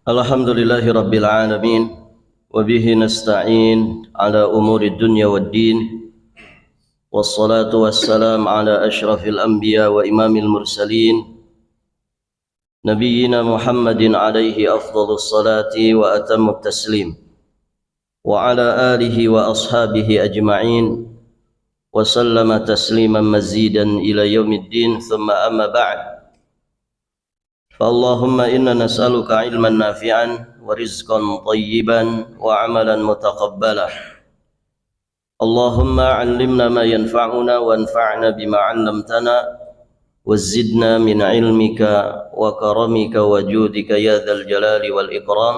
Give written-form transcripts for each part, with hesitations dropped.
Alhamdulillahi Rabbil Alamin wa bihi nasta'in ala umuri dunya wad din wassalatu wassalam ala ashrafil anbiya wa imamil mursalin nabiyyina Muhammadin alaihi afdhalus salati wa atammut taslim wa ala alihi wa ashabihi ajma'in wa sallama tasliman mazidan ila yaumiddin thumma amma ba'd. فاللهم إنا نسألك علما نافعا ورزقا طيبا وعملا متقبلا. اللهم علمنا ما ينفعنا وانفعنا بما علمتنا وزدنا من علمك وكرمك وجودك يا ذا الجلال والإكرام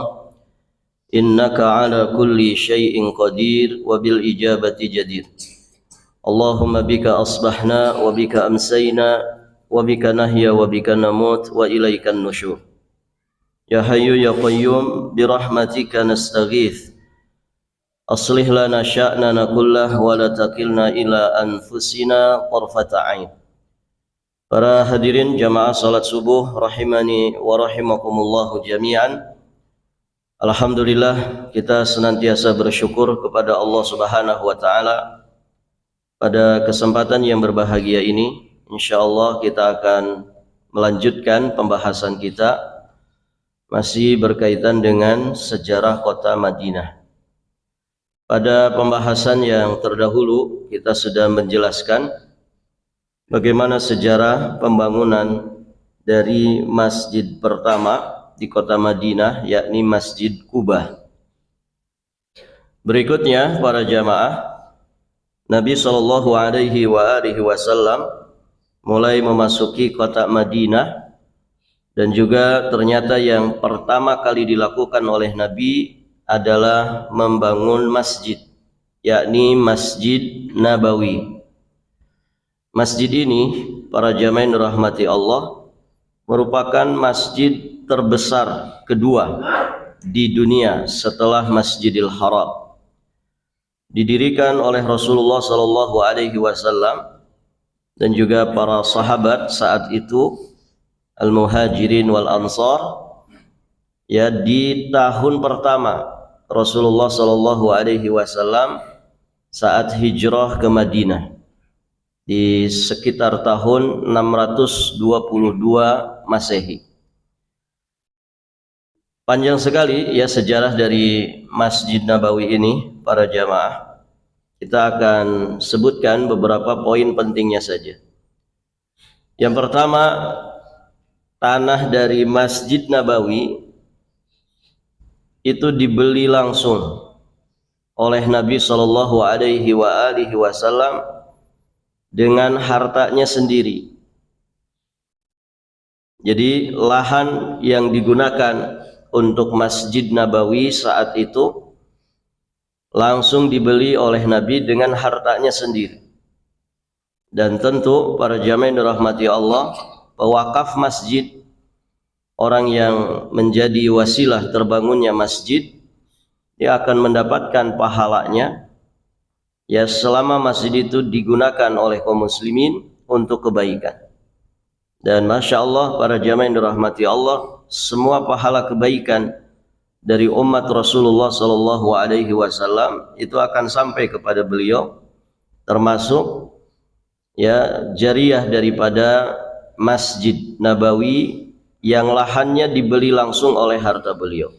إنك على كل شيء قدير وبالإجابة جدير. اللهم بك أصبحنا وبك أمسينا وبك نحيا وبك نموت وإليك النشور. يا حي يا قيوم برحمتك نستغيث أصلح لنا شأننا كله ولا تكلنا إلى أنفسنا طرفة عين. Para hadirin jamaah salat subuh rahimani wa rahimakumullahu jami'an. Alhamdulillah, kita senantiasa bersyukur kepada Allah Subhanahu wa taala pada kesempatan yang berbahagia ini. InsyaAllah kita akan melanjutkan pembahasan kita masih berkaitan dengan sejarah kota Madinah. Pada pembahasan yang terdahulu kita sudah menjelaskan bagaimana sejarah pembangunan dari masjid pertama di kota Madinah, yakni Masjid Kubah. Berikutnya para jamaah, Nabi SAW mulai memasuki kota Madinah, dan juga ternyata yang pertama kali dilakukan oleh Nabi adalah membangun masjid, yakni Masjid Nabawi. Masjid ini, para jamaah yang dirahmati Allah, merupakan masjid terbesar kedua di dunia setelah Masjidil Haram. Didirikan oleh Rasulullah SAW dan juga para sahabat saat itu, Al-Muhajirin wal Ansar, ya, di tahun pertama Rasulullah SAW saat hijrah ke Madinah di sekitar tahun 622 Masehi. Panjang sekali ya sejarah dari Masjid Nabawi ini para jamaah. Kita akan sebutkan beberapa poin pentingnya saja. Yang pertama, tanah dari Masjid Nabawi itu dibeli langsung oleh Nabi SAW dengan hartanya sendiri. Jadi lahan yang digunakan untuk Masjid Nabawi saat itu langsung dibeli oleh Nabi dengan hartanya sendiri. Dan tentu para jamaah yang dirahmati Allah, pewakaf masjid, orang yang menjadi wasilah terbangunnya masjid, dia akan mendapatkan pahalanya ya selama masjid itu digunakan oleh kaum muslimin untuk kebaikan. Dan Masya Allah para jamaah yang dirahmati Allah, semua pahala kebaikan dari umat Rasulullah SAW itu akan sampai kepada beliau, termasuk ya jariah daripada Masjid Nabawi yang lahannya dibeli langsung oleh harta beliau.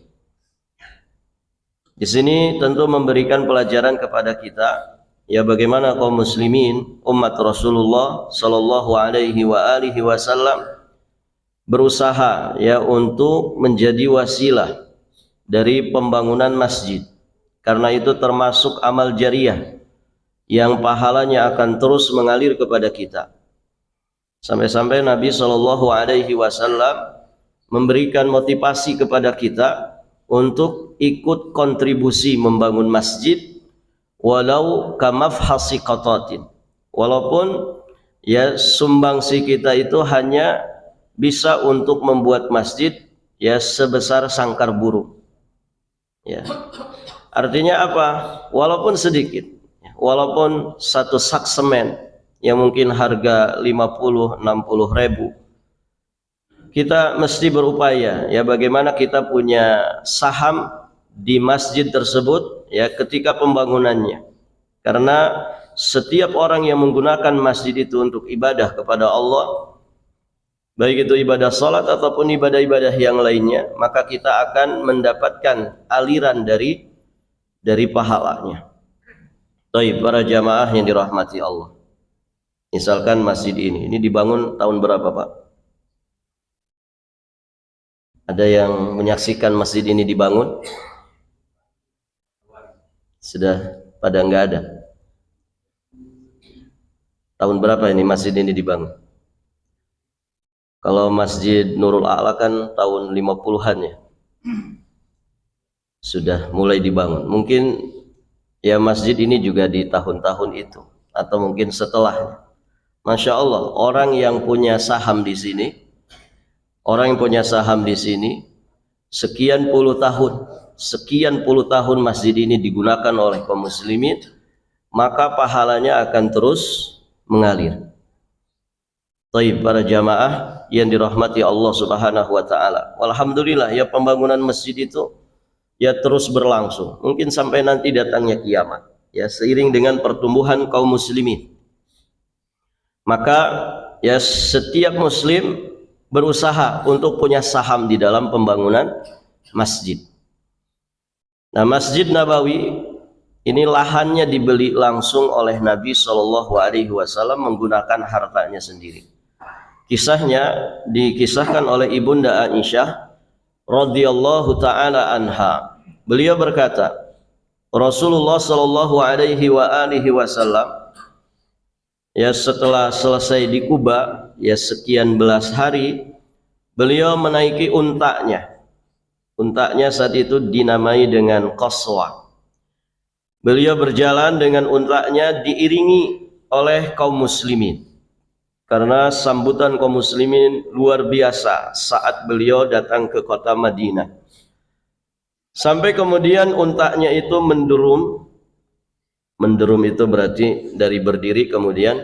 Di sini tentu memberikan pelajaran kepada kita ya bagaimana kaum muslimin umat Rasulullah SAW berusaha ya untuk menjadi wasilah dari pembangunan masjid, karena itu termasuk amal jariah yang pahalanya akan terus mengalir kepada kita. Sampai-sampai Nabi SAW memberikan motivasi kepada kita untuk ikut kontribusi membangun masjid, walau kamafhasi qatatin, walaupun ya sumbangsi kita itu hanya bisa untuk membuat masjid ya sebesar sangkar burung. Ya. Artinya apa? Walaupun sedikit, walaupun satu sak semen yang mungkin harga 50-60 ribu, kita mesti berupaya ya bagaimana kita punya saham di masjid tersebut ya ketika pembangunannya. Karena setiap orang yang menggunakan masjid itu untuk ibadah kepada Allah, baik itu ibadah salat ataupun ibadah-ibadah yang lainnya, maka kita akan mendapatkan aliran dari pahalanya. Baik, para jamaah yang dirahmati Allah. Misalkan masjid ini dibangun tahun berapa, Pak? Ada yang menyaksikan masjid ini dibangun? Sudah pada enggak ada. Tahun berapa ini masjid ini dibangun? Kalau Masjid Nurul A'la kan tahun 50-an ya. Sudah mulai dibangun. Mungkin ya masjid ini juga di tahun-tahun itu atau mungkin setelahnya. Masya Allah, orang yang punya saham di sini, sekian puluh tahun masjid ini digunakan oleh kaum muslimin, maka pahalanya akan terus mengalir. Baik, para jamaah yang dirahmati Allah Subhanahu wa taala. Alhamdulillah ya pembangunan masjid itu ya terus berlangsung. Mungkin sampai nanti datangnya kiamat. Ya seiring dengan pertumbuhan kaum muslimin. Maka ya setiap muslim berusaha untuk punya saham di dalam pembangunan masjid. Nah, Masjid Nabawi ini lahannya dibeli langsung oleh Nabi Shallallahu Alaihi Wasallam menggunakan hartanya sendiri. Kisahnya dikisahkan oleh Ibunda Aisyah radhiyallahu taala anha. Beliau berkata, Rasulullah Shallallahu Alaihi Wasallam ya setelah selesai di Kuba ya sekian belas hari, beliau menaiki untanya. Untanya saat itu dinamai dengan Qaswa. Beliau berjalan dengan untanya diiringi oleh kaum muslimin. Karena sambutan kaum muslimin luar biasa saat beliau datang ke kota Madinah. Sampai kemudian untanya itu menderum. Menderum itu berarti dari berdiri kemudian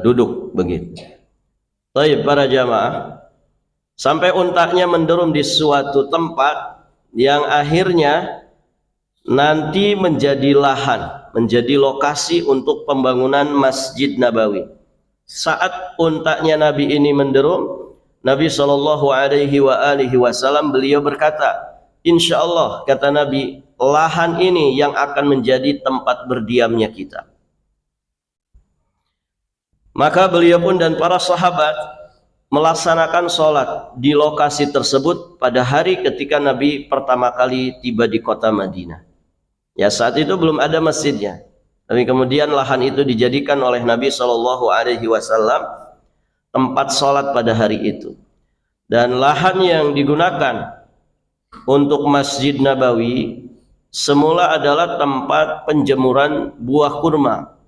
duduk begitu. Baik, para jamaah, sampai untanya menderum di suatu tempat yang akhirnya nanti menjadi lahan, menjadi lokasi untuk pembangunan Masjid Nabawi. Saat untanya Nabi ini menderum, Nabi Shallallahu Alaihi Wasallam beliau berkata, Insya Allah, kata Nabi, lahan ini yang akan menjadi tempat berdiamnya kita. Maka beliau pun dan para sahabat melaksanakan sholat di lokasi tersebut pada hari ketika Nabi pertama kali tiba di kota Madinah. Ya saat itu belum ada masjidnya, tapi kemudian lahan itu dijadikan oleh Nabi Shallallahu Alaihi Wasallam tempat sholat pada hari itu. Dan lahan yang digunakan untuk Masjid Nabawi semula adalah tempat penjemuran buah kurma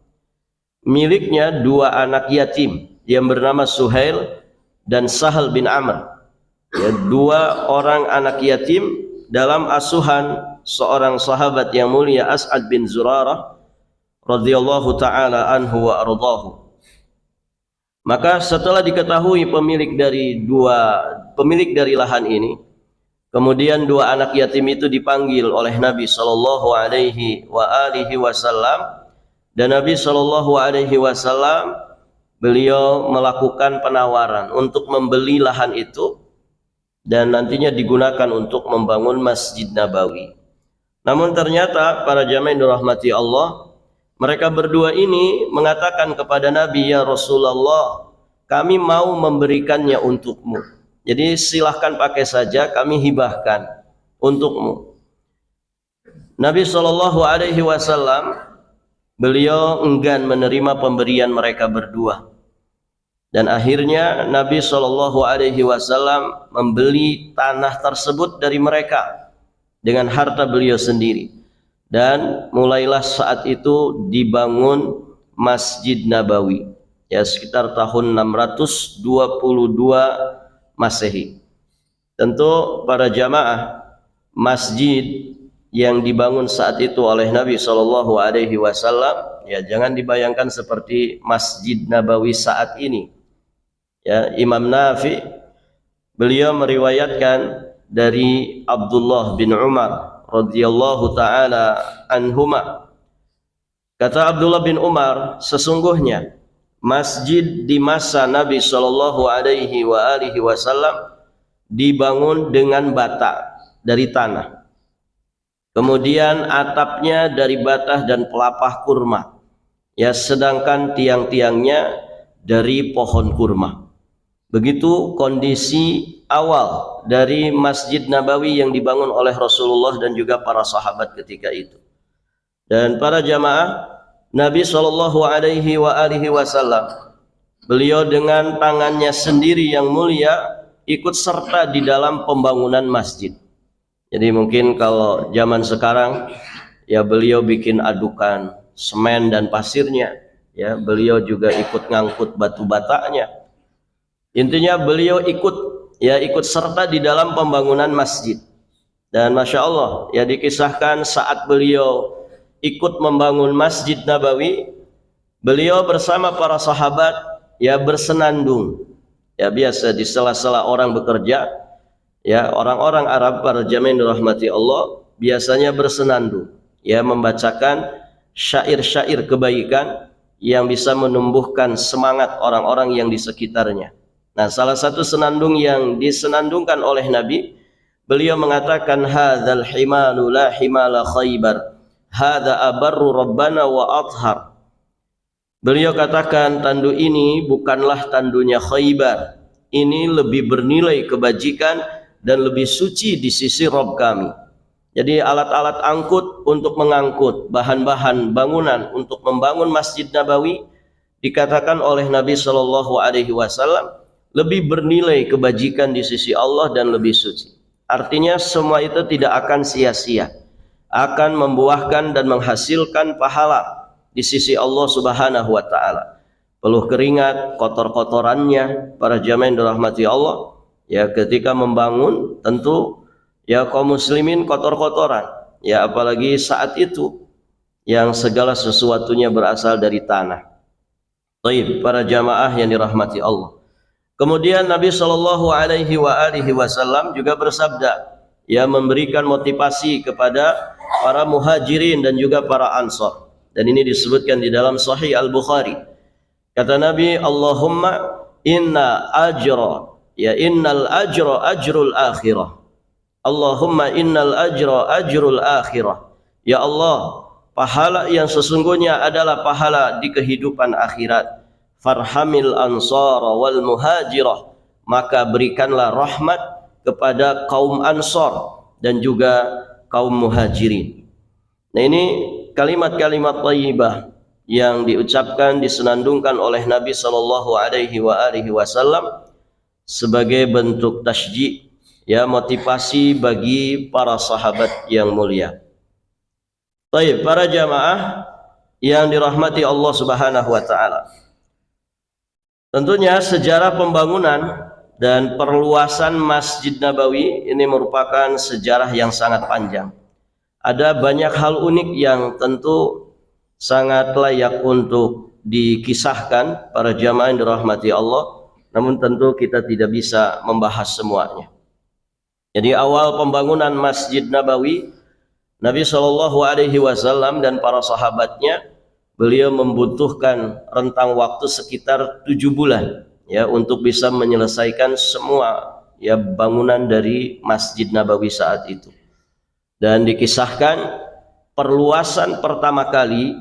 miliknya dua anak yatim yang bernama Suhail dan Sahal bin Amr. Ya, dua orang anak yatim dalam asuhan seorang sahabat yang mulia As'ad bin Zurarah radhiyallahu taala anhu wa ardahu. Maka setelah diketahui pemilik dari lahan ini, kemudian dua anak yatim itu dipanggil oleh Nabi Shallallahu Alaihi Wasallam, dan Nabi Shallallahu Alaihi Wasallam beliau melakukan penawaran untuk membeli lahan itu dan nantinya digunakan untuk membangun Masjid Nabawi. Namun ternyata para jamaah yang dirahmati Allah, mereka berdua ini mengatakan kepada Nabi, ya Rasulullah, kami mau memberikannya untukmu. Jadi silahkan pakai saja, kami hibahkan untukmu. Nabi Shallallahu Alaihi Wasallam beliau enggan menerima pemberian mereka berdua. Dan akhirnya Nabi Shallallahu Alaihi Wasallam membeli tanah tersebut dari mereka dengan harta beliau sendiri. Dan mulailah saat itu dibangun Masjid Nabawi. Ya sekitar tahun 622 Masehi. Tentu para jamaah, masjid yang dibangun saat itu oleh Nabi Shallallahu Alaihi Wasallam ya jangan dibayangkan seperti Masjid Nabawi saat ini. Ya, Imam Nafi beliau meriwayatkan dari Abdullah bin Umar radhiyallahu taala anhuma. Kata Abdullah bin Umar, sesungguhnya masjid di masa Nabi Shallallahu Alaihi Wasallam dibangun dengan bata dari tanah, kemudian atapnya dari bata dan pelapah kurma, ya, sedangkan tiang-tiangnya dari pohon kurma. Begitu kondisi awal dari Masjid Nabawi yang dibangun oleh Rasulullah dan juga para sahabat ketika itu. Dan para jamaah, Nabi Shallallahu Alaihi Wasallam beliau dengan tangannya sendiri yang mulia ikut serta di dalam pembangunan masjid. Jadi mungkin kalau zaman sekarang ya beliau bikin adukan semen dan pasirnya, ya beliau juga ikut ngangkut batu batanya. Intinya beliau ikut serta di dalam pembangunan masjid. Dan Masya Allah, ya dikisahkan saat beliau ikut membangun Masjid Nabawi, beliau bersama para sahabat ya bersenandung. Ya biasa di sela-sela orang bekerja, ya orang-orang Arab para jamaah dirahmati Allah biasanya bersenandung, ya membacakan syair-syair kebaikan yang bisa menumbuhkan semangat orang-orang yang di sekitarnya. Nah, salah satu senandung yang disenandungkan oleh Nabi, beliau mengatakan hadzal himalu la himala Khaybar, hadza abarru rabbana wa athhar. Beliau katakan tandu ini bukanlah tandunya Khaybar, ini lebih bernilai kebajikan dan lebih suci di sisi Rabb kami. Jadi alat-alat angkut untuk mengangkut bahan-bahan bangunan untuk membangun Masjid Nabawi dikatakan oleh Nabi Shallallahu Alaihi Wasallam lebih bernilai kebajikan di sisi Allah dan lebih suci. Artinya semua itu tidak akan sia-sia, akan membuahkan dan menghasilkan pahala di sisi Allah Subhanahu wa taala. Peluh keringat, kotor-kotorannya para jamaah yang dirahmati Allah, ya ketika membangun tentu ya kaum muslimin kotor-kotoran, ya apalagi saat itu yang segala sesuatunya berasal dari tanah. Baik, para jamaah yang dirahmati Allah. Kemudian Nabi Shallallahu Alaihi Wasallam juga bersabda, ya memberikan motivasi kepada para muhajirin dan juga para ansor. Dan ini disebutkan di dalam Sahih Al Bukhari. Kata Nabi, Allahumma innal ajra ajrul akhirah. Allahumma innal ajra ajrul akhirah. Ya Allah, pahala yang sesungguhnya adalah pahala di kehidupan akhirat. Farhamil ansara wal muhajirah, maka berikanlah rahmat kepada kaum ansor dan juga kaum muhajirin. Nah, ini kalimat-kalimat thayyibah yang diucapkan disenandungkan oleh Nabi Shallallahu Alaihi Wasallam sebagai bentuk tasji', ya motivasi bagi para sahabat yang mulia. Baik, para jamaah yang dirahmati Allah Subhanahu wa taala. Tentunya sejarah pembangunan dan perluasan Masjid Nabawi ini merupakan sejarah yang sangat panjang. Ada banyak hal unik yang tentu sangat layak untuk dikisahkan para jamaah yang dirahmati Allah, namun tentu kita tidak bisa membahas semuanya. Jadi awal pembangunan Masjid Nabawi, Nabi Shallallahu Alaihi Wasallam dan para sahabatnya, beliau membutuhkan rentang waktu sekitar 7 bulan ya untuk bisa menyelesaikan semua ya bangunan dari Masjid Nabawi saat itu. Dan dikisahkan perluasan pertama kali,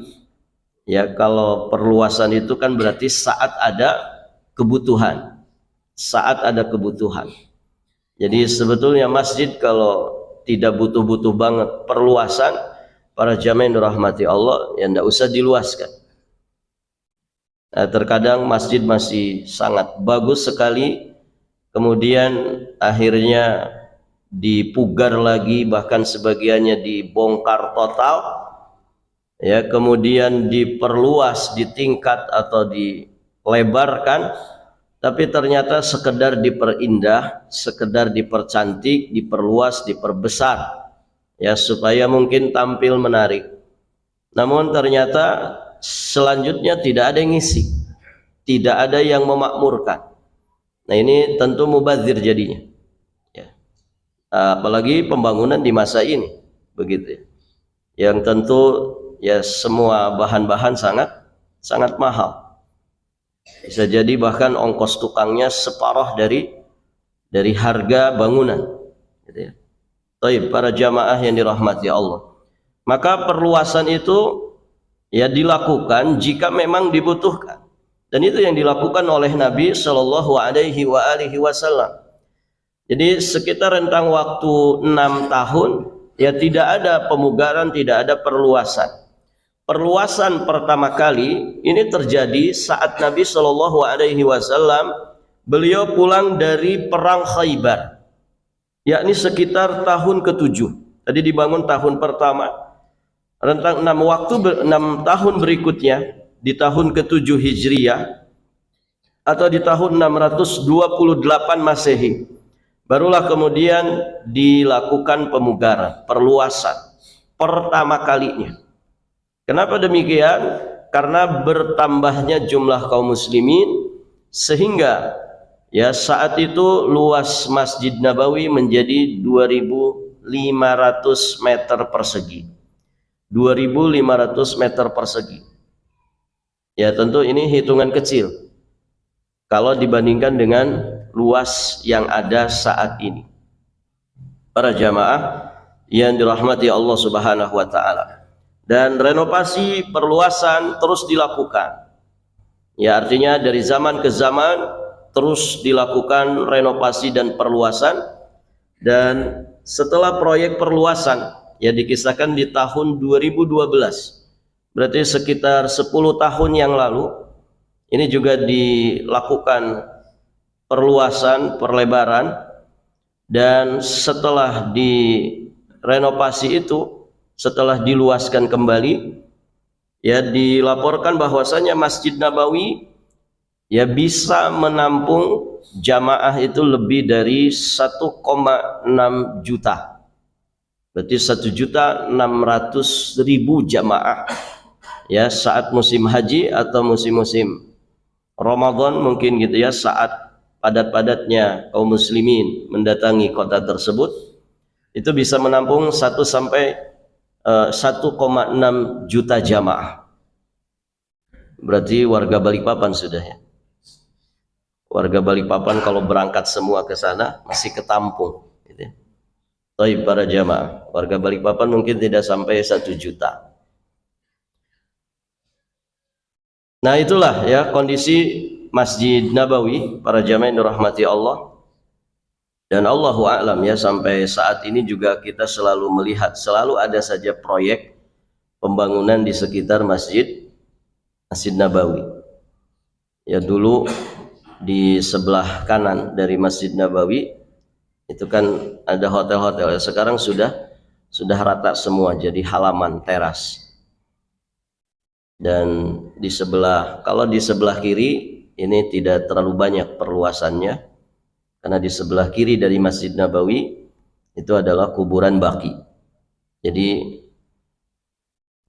ya kalau perluasan itu kan berarti saat ada kebutuhan. Saat ada kebutuhan. Jadi sebetulnya masjid kalau tidak butuh-butuh banget perluasan, para jamaah yang dirahmati Allah, ya tidak usah diluaskan. Nah, terkadang masjid masih sangat bagus sekali, kemudian akhirnya dipugar lagi, bahkan sebagiannya dibongkar total, ya kemudian diperluas, ditingkat atau dilebarkan, tapi ternyata sekedar diperindah, sekedar dipercantik, diperluas, diperbesar, ya supaya mungkin tampil menarik. Namun ternyata selanjutnya tidak ada yang ngisi, tidak ada yang memakmurkan. Nah, ini tentu mubazir jadinya. Ya. Apalagi pembangunan di masa ini, begitu ya. Yang tentu ya semua bahan-bahan sangat mahal. Bisa jadi bahkan ongkos tukangnya separuh dari harga bangunan. Gitu ya. Baik, para jamaah yang dirahmati Allah. Maka perluasan itu ya dilakukan jika memang dibutuhkan. Dan itu yang dilakukan oleh Nabi Shallallahu Alaihi Wasallam. Jadi sekitar rentang waktu 6 tahun ya tidak ada pemugaran, tidak ada perluasan. Perluasan pertama kali ini terjadi saat Nabi Shallallahu Alaihi Wasallam beliau pulang dari perang Khaybar, yakni sekitar tahun ke-7. Tadi dibangun tahun pertama, rentang 6 tahun berikutnya di tahun ke-7 Hijriyah atau di tahun 628 Masehi, barulah kemudian dilakukan pemugaran, perluasan pertama kalinya. Kenapa demikian? Karena bertambahnya jumlah kaum muslimin, sehingga ya saat itu luas Masjid Nabawi menjadi 2.500 meter persegi. 2.500 meter persegi. Ya tentu ini hitungan kecil kalau dibandingkan dengan luas yang ada saat ini. Para jamaah yang dirahmati Allah Subhanahu wa taala. Dan renovasi perluasan terus dilakukan. Ya artinya dari zaman ke zaman terus dilakukan renovasi dan perluasan. Dan setelah proyek perluasan ya dikisahkan di tahun 2012, berarti sekitar 10 tahun yang lalu, ini juga dilakukan perluasan, perlebaran. Dan setelah direnovasi itu, setelah diluaskan kembali, ya dilaporkan bahwasanya Masjid Nabawi ya bisa menampung jamaah itu lebih dari 1,6 juta. Berarti 1.600.000 jamaah ya saat musim haji atau musim-musim Ramadan mungkin gitu ya, saat padat-padatnya kaum muslimin mendatangi kota tersebut, itu bisa menampung 1 sampai 1,6 juta jamaah. Berarti warga Balikpapan sudah ya. Warga Balikpapan kalau berangkat semua ke sana masih ketampung gitu ya. Baik para jamaah, warga Balikpapan mungkin tidak sampai 1 juta. Nah itulah ya kondisi Masjid Nabawi, para jamaah yang dirahmati Allah. Dan Allahu a'lam ya, sampai saat ini juga kita selalu melihat, selalu ada saja proyek pembangunan di sekitar Masjid Nabawi. Ya dulu di sebelah kanan dari Masjid Nabawi itu kan ada hotel-hotel, sekarang sudah rata semua jadi halaman teras. Dan di sebelah, kalau di sebelah kiri ini tidak terlalu banyak perluasannya, karena di sebelah kiri dari Masjid Nabawi itu adalah kuburan Baqi. Jadi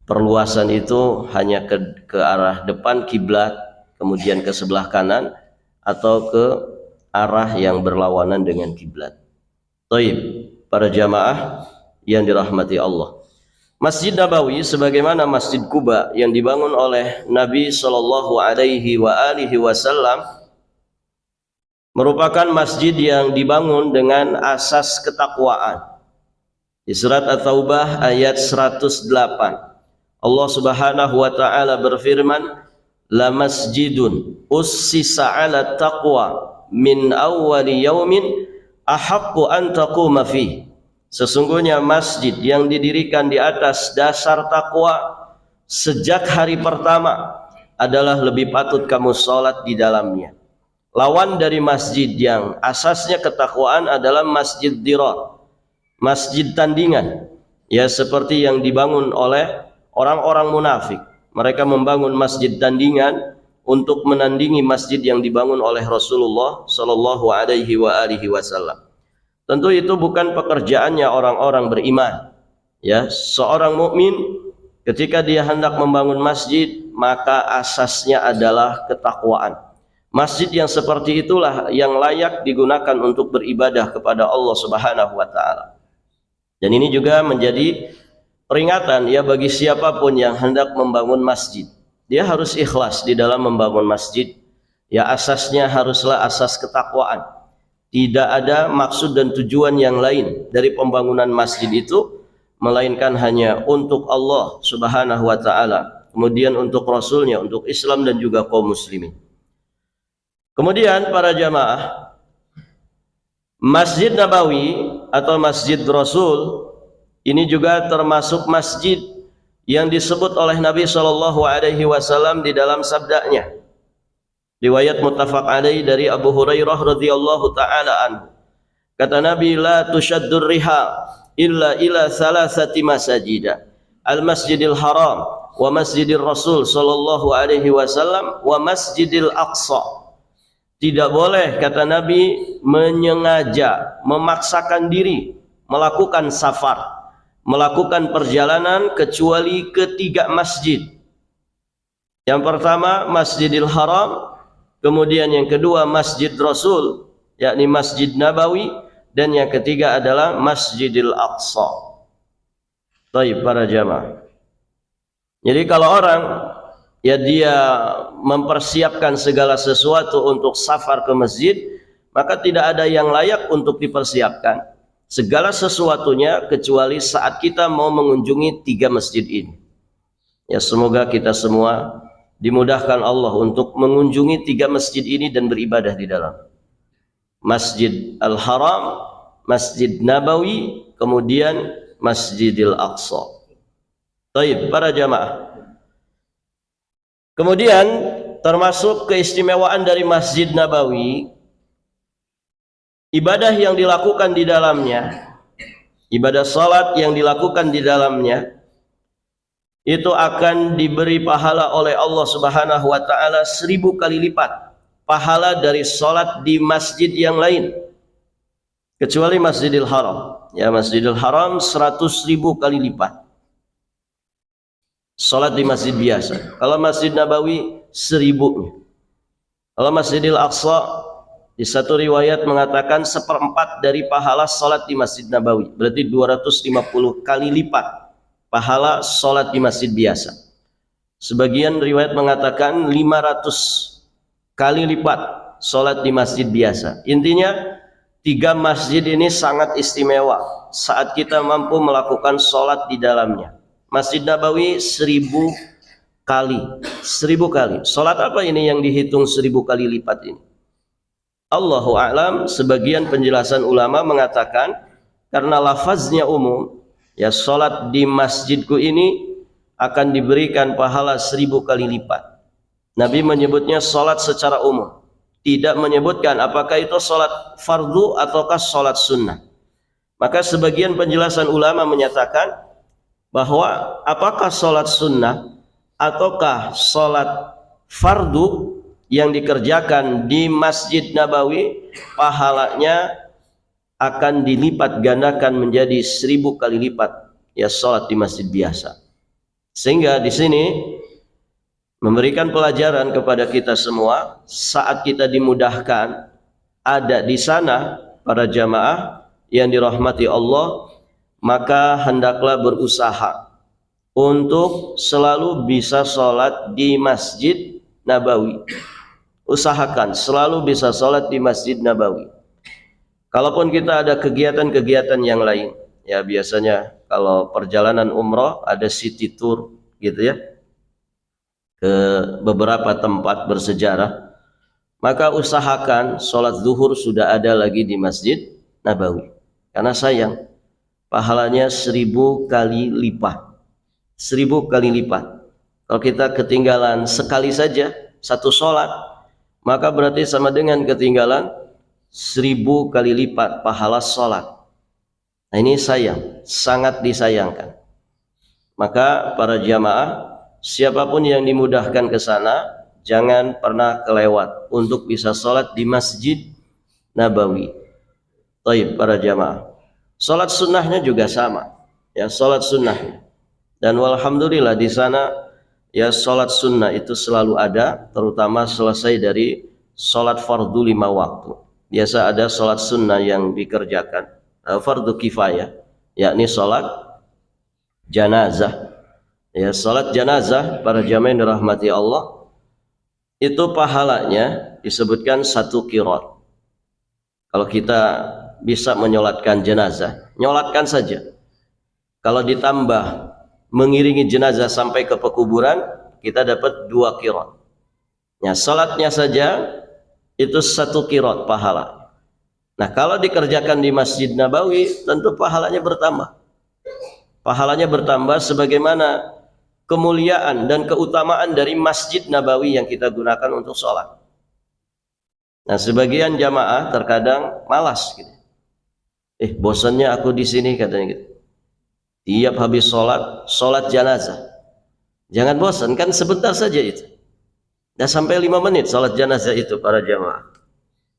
perluasan itu hanya ke arah depan kiblat, kemudian ke sebelah kanan atau ke arah yang berlawanan dengan kiblat. Baik, para jamaah yang dirahmati Allah. Masjid Nabawi sebagaimana Masjid Quba yang dibangun oleh Nabi Shallallahu Alaihi Wasallam merupakan masjid yang dibangun dengan asas ketakwaan. Di surat At-Taubah ayat 108, Allah Subhanahu wa taala berfirman, "La masjidun ussisa 'ala taqwa min awwali yaumin ahaqqu an taquma fihi." Sesungguhnya masjid yang didirikan di atas dasar takwa sejak hari pertama adalah lebih patut kamu sholat di dalamnya. Lawan dari masjid yang asasnya ketakwaan adalah masjid dirar, masjid tandingan, ya seperti yang dibangun oleh orang-orang munafik. Mereka membangun masjid tandingan untuk menandingi masjid yang dibangun oleh Rasulullah Shallallahu Alaihi Wasallam. Tentu itu bukan pekerjaannya orang-orang beriman. Ya, seorang mukmin ketika dia hendak membangun masjid, maka asasnya adalah ketakwaan. Masjid yang seperti itulah yang layak digunakan untuk beribadah kepada Allah Subhanahu wa taala. Dan ini juga menjadi peringatan ya bagi siapapun yang hendak membangun masjid. Dia harus ikhlas di dalam membangun masjid. Ya asasnya haruslah asas ketakwaan. Tidak ada maksud dan tujuan yang lain dari pembangunan masjid itu melainkan hanya untuk Allah Subhanahu wa taala, kemudian untuk Rasulnya, untuk Islam dan juga kaum muslimin. Kemudian para jamaah, Masjid Nabawi atau Masjid Rasul ini juga termasuk masjid yang disebut oleh Nabi SAW di dalam sabdanya. Riwayat muttafaq alaih dari Abu Hurairah radhiyallahu taala anhu. Kata Nabi, la tushaddur rihal illa ila thalathati masajida. Al-Masjidil Haram wa Masjidil Rasul sallallahu alaihi wasallam wa Masjidil Aqsa. Tidak boleh kata Nabi menyengaja, memaksakan diri melakukan safar, melakukan perjalanan kecuali ketiga masjid. Yang pertama Masjidil Haram, kemudian yang kedua Masjid Rasul, yakni Masjid Nabawi, dan yang ketiga adalah Masjidil Aqsa. Baik para jamaah. Jadi kalau orang ya dia mempersiapkan segala sesuatu untuk safar ke masjid, maka tidak ada yang layak untuk dipersiapkan segala sesuatunya kecuali saat kita mau mengunjungi tiga masjid ini. Ya semoga kita semua dimudahkan Allah untuk mengunjungi tiga masjid ini dan beribadah di dalam. Masjid Al-Haram, Masjid Nabawi, kemudian Masjidil Aqsa. Baik, para jamaah. Kemudian termasuk keistimewaan dari Masjid Nabawi, ibadah yang dilakukan di dalamnya, ibadah salat yang dilakukan di dalamnya, itu akan diberi pahala oleh Allah Subhanahu wa taala 1000 kali lipat pahala dari salat di masjid yang lain kecuali Masjidil Haram. Ya Masjidil Haram 100.000 kali lipat salat di masjid biasa. Kalau Masjid Nabawi 1000-nya. Kalau Masjidil Aqsa di satu riwayat mengatakan 1/4 dari pahala salat di Masjid Nabawi, berarti 250 kali lipat pahala salat di masjid biasa. Sebagian riwayat mengatakan 500 kali lipat salat di masjid biasa. Intinya tiga masjid ini sangat istimewa saat kita mampu melakukan salat di dalamnya. Masjid Nabawi 1000 kali. 1000 kali. Salat apa ini yang dihitung 1000 kali lipat ini? Allahu a'lam. Sebagian penjelasan ulama mengatakan karena lafaznya umum, ya salat di masjidku ini akan diberikan pahala 1000 kali lipat. Nabi menyebutnya salat secara umum, tidak menyebutkan apakah itu salat fardu ataukah salat sunnah. Maka sebagian penjelasan ulama menyatakan bahwa apakah salat sunnah ataukah salat fardu yang dikerjakan di Masjid Nabawi, pahalanya akan dilipat gandakan menjadi 1000 kali lipat ya salat di masjid biasa. Sehingga di sini memberikan pelajaran kepada kita semua, saat kita dimudahkan ada di sana para jamaah yang dirahmati Allah, maka hendaklah berusaha untuk selalu bisa sholat di Masjid Nabawi. Usahakan selalu bisa sholat di Masjid Nabawi. Kalaupun kita ada kegiatan-kegiatan yang lain, ya biasanya kalau perjalanan umrah ada city tour gitu ya, ke beberapa tempat bersejarah, maka usahakan sholat zuhur sudah ada lagi di Masjid Nabawi. Karena sayang, pahalanya 1000 kali lipat. 1000 kali lipat. Kalau kita ketinggalan sekali saja satu sholat, maka berarti sama dengan ketinggalan 1000 kali lipat pahala sholat. Nah ini sayang, sangat disayangkan. Maka para jamaah, siapapun yang dimudahkan ke sana, jangan pernah kelewat untuk bisa sholat di Masjid Nabawi. Baik para jamaah, sholat sunnahnya juga sama, ya sholat sunnahnya. Dan walhamdulillah di sana ya sholat sunnah itu selalu ada, terutama selesai dari sholat fardu 5 waktu. Biasa ada sholat sunnah yang dikerjakan, fardu kifayah, yakni sholat janazah. Ya, sholat janazah para jamaah yang dirahmati Allah, itu pahalanya disebutkan 1 qiraat. Kalau kita bisa menyolatkan jenazah, nyolatkan saja. Kalau ditambah mengiringi jenazah sampai ke pekuburan, kita dapat 2 qiraat. Ya, salatnya saja itu 1 qiraat pahala. Nah, kalau dikerjakan di Masjid Nabawi, tentu pahalanya bertambah. Pahalanya bertambah sebagaimana kemuliaan dan keutamaan dari Masjid Nabawi yang kita gunakan untuk sholat. Nah, sebagian jamaah terkadang malas gitu. Bosannya aku di sini katanya gitu. Tiap habis sholat jenazah. Jangan bosan, kan sebentar saja itu. Dah sampai 5 menit sholat jenazah itu para jamaah.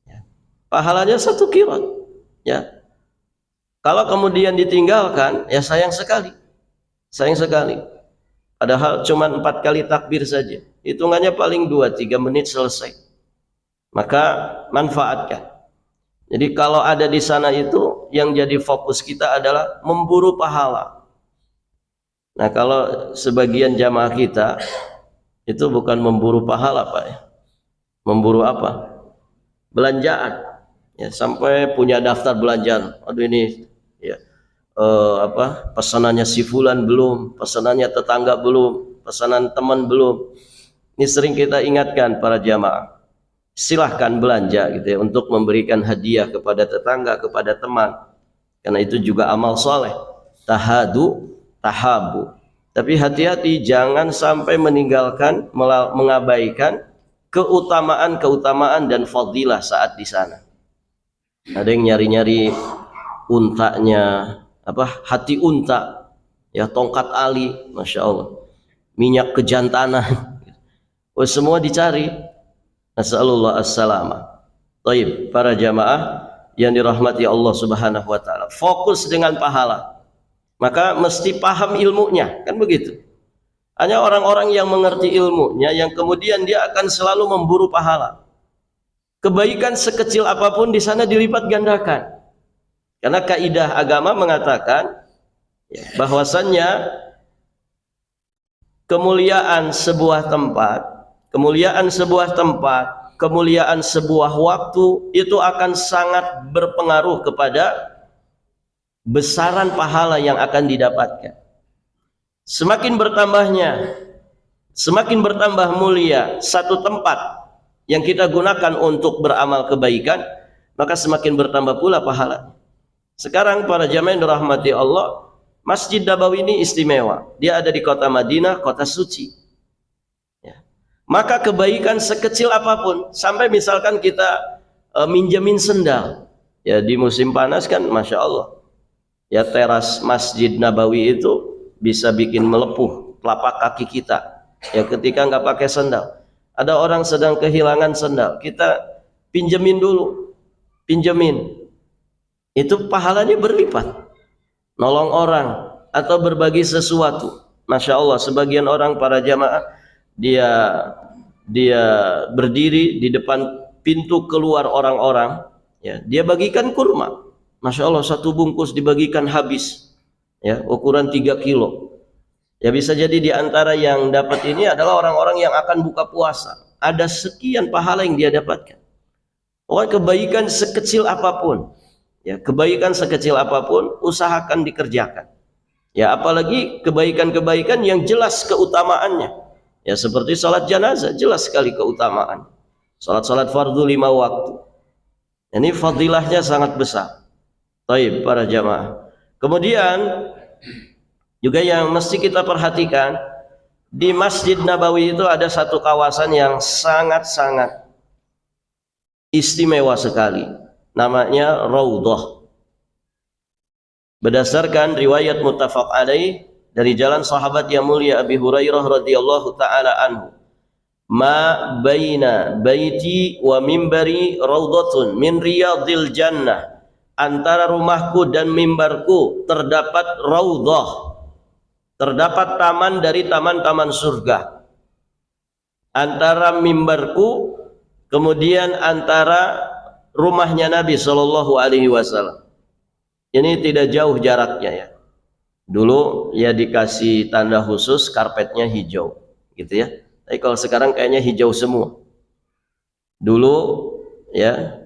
Ya. Pahalanya 1 qiraat. Ya. Kalau kemudian ditinggalkan, ya sayang sekali. Sayang sekali. Padahal cuma 4 kali takbir saja. Hitungannya paling 2-3 menit selesai. Maka manfaatkan. Jadi kalau ada di sana itu, yang jadi fokus kita adalah memburu pahala. Nah, kalau sebagian jamaah kita itu bukan memburu pahala, Pak ya. Memburu apa? Belanjaan. Ya, sampai punya daftar belanjaan. Aduh ini ya pesanannya si fulan belum, pesanannya tetangga belum, pesanan teman belum. Ini sering kita ingatkan para jamaah. Silahkan belanja gitu ya, untuk memberikan hadiah kepada tetangga, kepada teman, karena itu juga amal soleh. Tahadu tahabu. Tapi hati-hati jangan sampai meninggalkan, mengabaikan keutamaan dan fadilah saat di sana. Ada yang nyari-nyari untanya, hati unta, ya tongkat ali, masya Allah, minyak kejantanan, semua dicari. Nasallallahu as-salama. Baik, para jamaah yang dirahmati Allah Subhanahu wa taala, fokus dengan pahala. Maka mesti paham ilmunya, kan begitu. Hanya orang-orang yang mengerti ilmunya yang kemudian dia akan selalu memburu pahala. Kebaikan sekecil apapun di sana dilipat gandakan. Karena kaidah agama mengatakan bahwasannya kemuliaan sebuah tempat, kemuliaan sebuah waktu itu akan sangat berpengaruh kepada besaran pahala yang akan didapatkan. Semakin bertambah mulia satu tempat yang kita gunakan untuk beramal kebaikan, maka semakin bertambah pula pahala. Sekarang para jamaah yang dirahmati Allah, Masjid Nabawi ini istimewa. Dia ada di kota Madinah, kota suci. Maka kebaikan sekecil apapun, sampai misalkan kita minjemin sendal, ya di musim panas kan, masya Allah, ya teras Masjid Nabawi itu bisa bikin melepuh telapak kaki kita. Ya ketika nggak pakai sendal, ada orang sedang kehilangan sendal, kita pinjemin dulu, itu pahalanya berlipat. Nolong orang atau berbagi sesuatu, masya Allah. Sebagian orang para jamaah, dia berdiri di depan pintu keluar orang-orang, ya dia bagikan kurma, masya Allah, 1 bungkus dibagikan habis, ya ukuran 3 kilo. Ya bisa jadi di antara yang dapat ini adalah orang-orang yang akan buka puasa. Ada sekian pahala yang dia dapatkan. Kebaikan sekecil apapun, ya kebaikan sekecil apapun usahakan dikerjakan. Ya apalagi kebaikan-kebaikan yang jelas keutamaannya. Ya seperti salat jenazah, jelas sekali keutamaan. Salat fardu 5 waktu. Ini fadilahnya sangat besar. Baik para jamaah. Kemudian juga yang mesti kita perhatikan, di Masjid Nabawi itu ada satu kawasan yang sangat-sangat istimewa sekali. Namanya Raudhah. Berdasarkan riwayat muttafaq alaih dari jalan sahabat yang mulia Abi Hurairah radhiyallahu taala anhu, ma baina baiti wa mimbari raudhatun min riyadil jannah. Antara rumahku dan mimbarku terdapat raudhah, terdapat taman dari taman-taman surga. Antara mimbarku kemudian antara rumahnya Nabi Shallallahu Alaihi Wasallam. Ini tidak jauh jaraknya ya. Dulu ya dikasih tanda khusus karpetnya hijau, gitu ya. Tapi kalau sekarang kayaknya hijau semua. Dulu ya,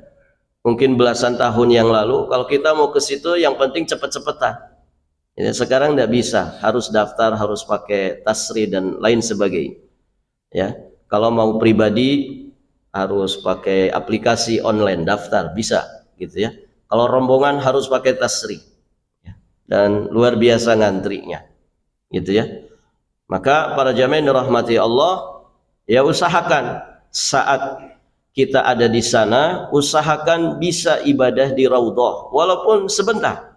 mungkin belasan tahun yang lalu, kalau kita mau ke situ yang penting cepet-cepetan. Ya, sekarang tidak bisa, harus daftar, harus pakai tasri dan lain sebagainya. Ya, kalau mau pribadi harus pakai aplikasi online daftar, bisa, gitu ya. Kalau rombongan harus pakai tasri, ya. Dan luar biasa ngantrinya, gitu ya. Maka para jamaah yang dirahmati Allah, ya usahakan saat kita ada di sana, usahakan bisa ibadah di Raudhah, walaupun sebentar,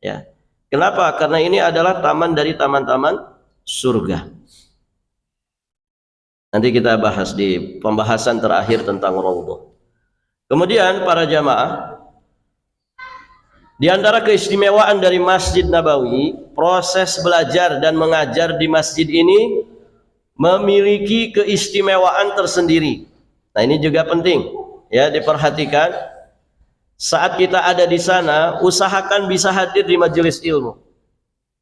ya. Kenapa? Karena ini adalah taman dari taman-taman surga. Nanti kita bahas di pembahasan terakhir tentang Raudhah. Kemudian para jamaah, di antara keistimewaan dari Masjid Nabawi, proses belajar dan mengajar di masjid ini memiliki keistimewaan tersendiri. Nah, ini juga penting ya diperhatikan. Saat kita ada di sana, usahakan bisa hadir di majelis ilmu.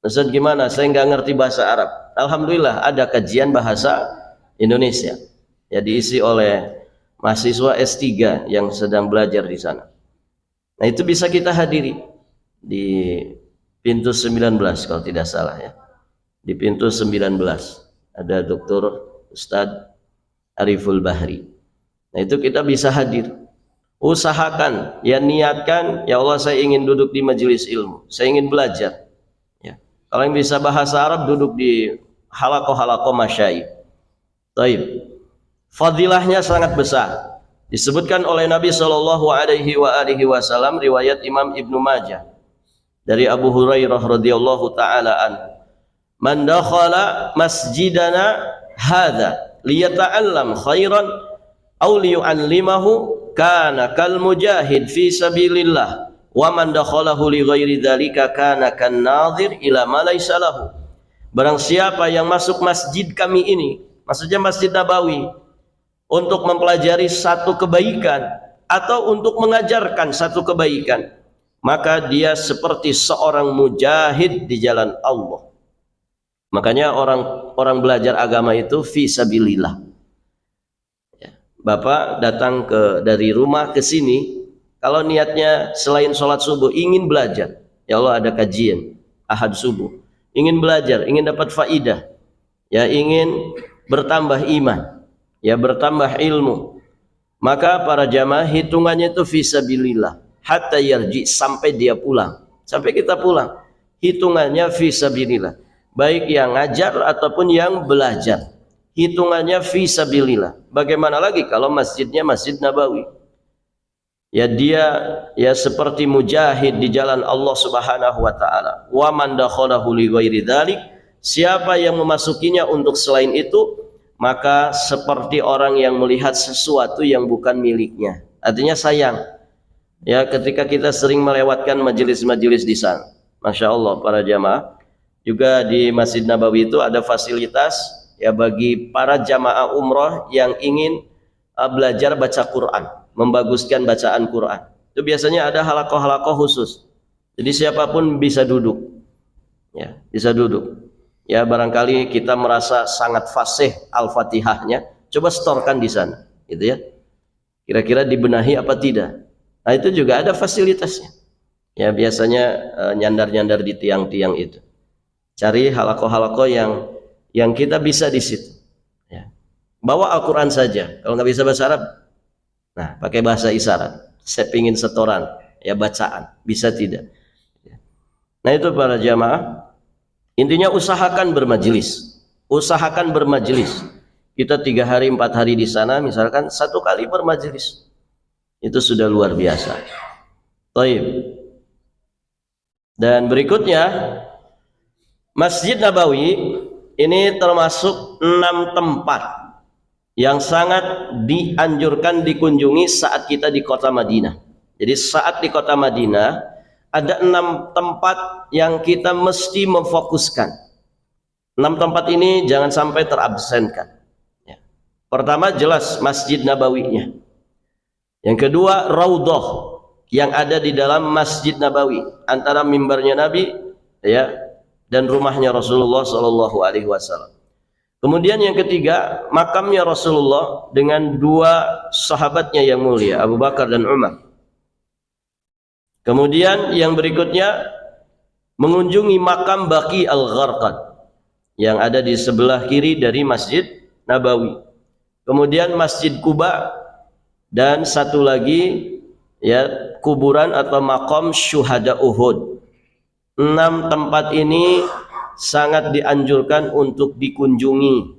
Ustaz, gimana? Saya nggak ngerti bahasa Arab. Alhamdulillah ada kajian bahasa Indonesia. Ya, diisi oleh mahasiswa S3 yang sedang belajar di sana. Nah, itu bisa kita hadiri di pintu 19 kalau tidak salah ya. Di pintu 19 ada Dr. Ustadz Ariful Bahri. Nah, itu kita bisa hadir. Usahakan, ya niatkan, ya Allah saya ingin duduk di majelis ilmu, saya ingin belajar. Ya. Kalau yang bisa bahasa Arab duduk di halaqah-halaqah masyayikh. Taib. Fadilahnya sangat besar. Disebutkan oleh Nabi Shallallahu Alaihi Wasallam riwayat Imam Ibnu Majah dari Abu Hurairah radhiyallahu taala anhu. Man dakhala masjidana hadza liyata'allam khairan aw liyu'allimahu kana kal mujahid fi sabilillah wa man dakhalahu li ghairi dzalika kana kan nadhir ila ma laysa lahu. Barang siapa yang masuk masjid kami ini, maksudnya Masjid Nabawi, untuk mempelajari satu kebaikan atau untuk mengajarkan satu kebaikan, maka dia seperti seorang mujahid di jalan Allah. Makanya orang belajar agama itu fi sabilillah. Ya. Bapak datang dari rumah ke sini, kalau niatnya selain sholat subuh ingin belajar, ya Allah ada kajian ahad subuh, ingin belajar, ingin dapat faidah, ya ingin bertambah iman, ya bertambah ilmu, maka para jamaah hitungannya itu fisabilillah hatta yarji, sampai dia pulang, sampai kita pulang, hitungannya fisabilillah, baik yang ngajar ataupun yang belajar, hitungannya fisabilillah. Bagaimana lagi kalau masjidnya Masjid Nabawi, ya dia ya seperti mujahid di jalan Allah Subhanahu wa taala. Wa man dakhalahu li ghairi dzalik, siapa yang memasukinya untuk selain itu, maka seperti orang yang melihat sesuatu yang bukan miliknya. Artinya sayang. Ya, ketika kita sering melewatkan majelis-majelis di sana. Masya Allah para jamaah, juga di Masjid Nabawi itu ada fasilitas ya bagi para jamaah umroh yang ingin belajar baca Quran, membaguskan bacaan Quran. Itu biasanya ada halaqah-halaqah khusus. Jadi siapapun bisa duduk. Ya, bisa duduk. Ya, barangkali kita merasa sangat fasih Al-Fatihahnya, coba setorkan di sana, gitu ya. Kira-kira dibenahi apa tidak? Nah, itu juga ada fasilitasnya. Ya, biasanya nyandar-nyandar di tiang-tiang itu. Cari halaqah-halaqah yang kita bisa di situ. Ya. Bawa Al-Quran saja. Kalau nggak bisa bahasa Arab, nah pakai bahasa isyarat. Saya pingin setoran, ya bacaan, bisa tidak? Nah, itu para jamaah. Intinya usahakan bermajelis, usahakan bermajelis. Kita 3 hari 4 hari di sana, misalkan 1 kali bermajelis, itu sudah luar biasa. Taib. Dan berikutnya Masjid Nabawi ini termasuk 6 tempat yang sangat dianjurkan dikunjungi saat kita di kota Madinah. Jadi saat di kota Madinah ada 6 tempat yang kita mesti memfokuskan. 6 tempat ini jangan sampai terabsenkan. Ya. Pertama jelas Masjid Nabawinya. Yang kedua, raudhah yang ada di dalam Masjid Nabawi, antara mimbarnya Nabi ya dan rumahnya Rasulullah sallallahu alaihi wasallam. Kemudian yang ketiga, makamnya Rasulullah dengan dua sahabatnya yang mulia, Abu Bakar dan Umar. Kemudian yang berikutnya, mengunjungi makam Baqi Al-Gharqad yang ada di sebelah kiri dari Masjid Nabawi. Kemudian Masjid Quba, dan satu lagi ya kuburan atau makam syuhada Uhud. 6 tempat ini sangat dianjurkan untuk dikunjungi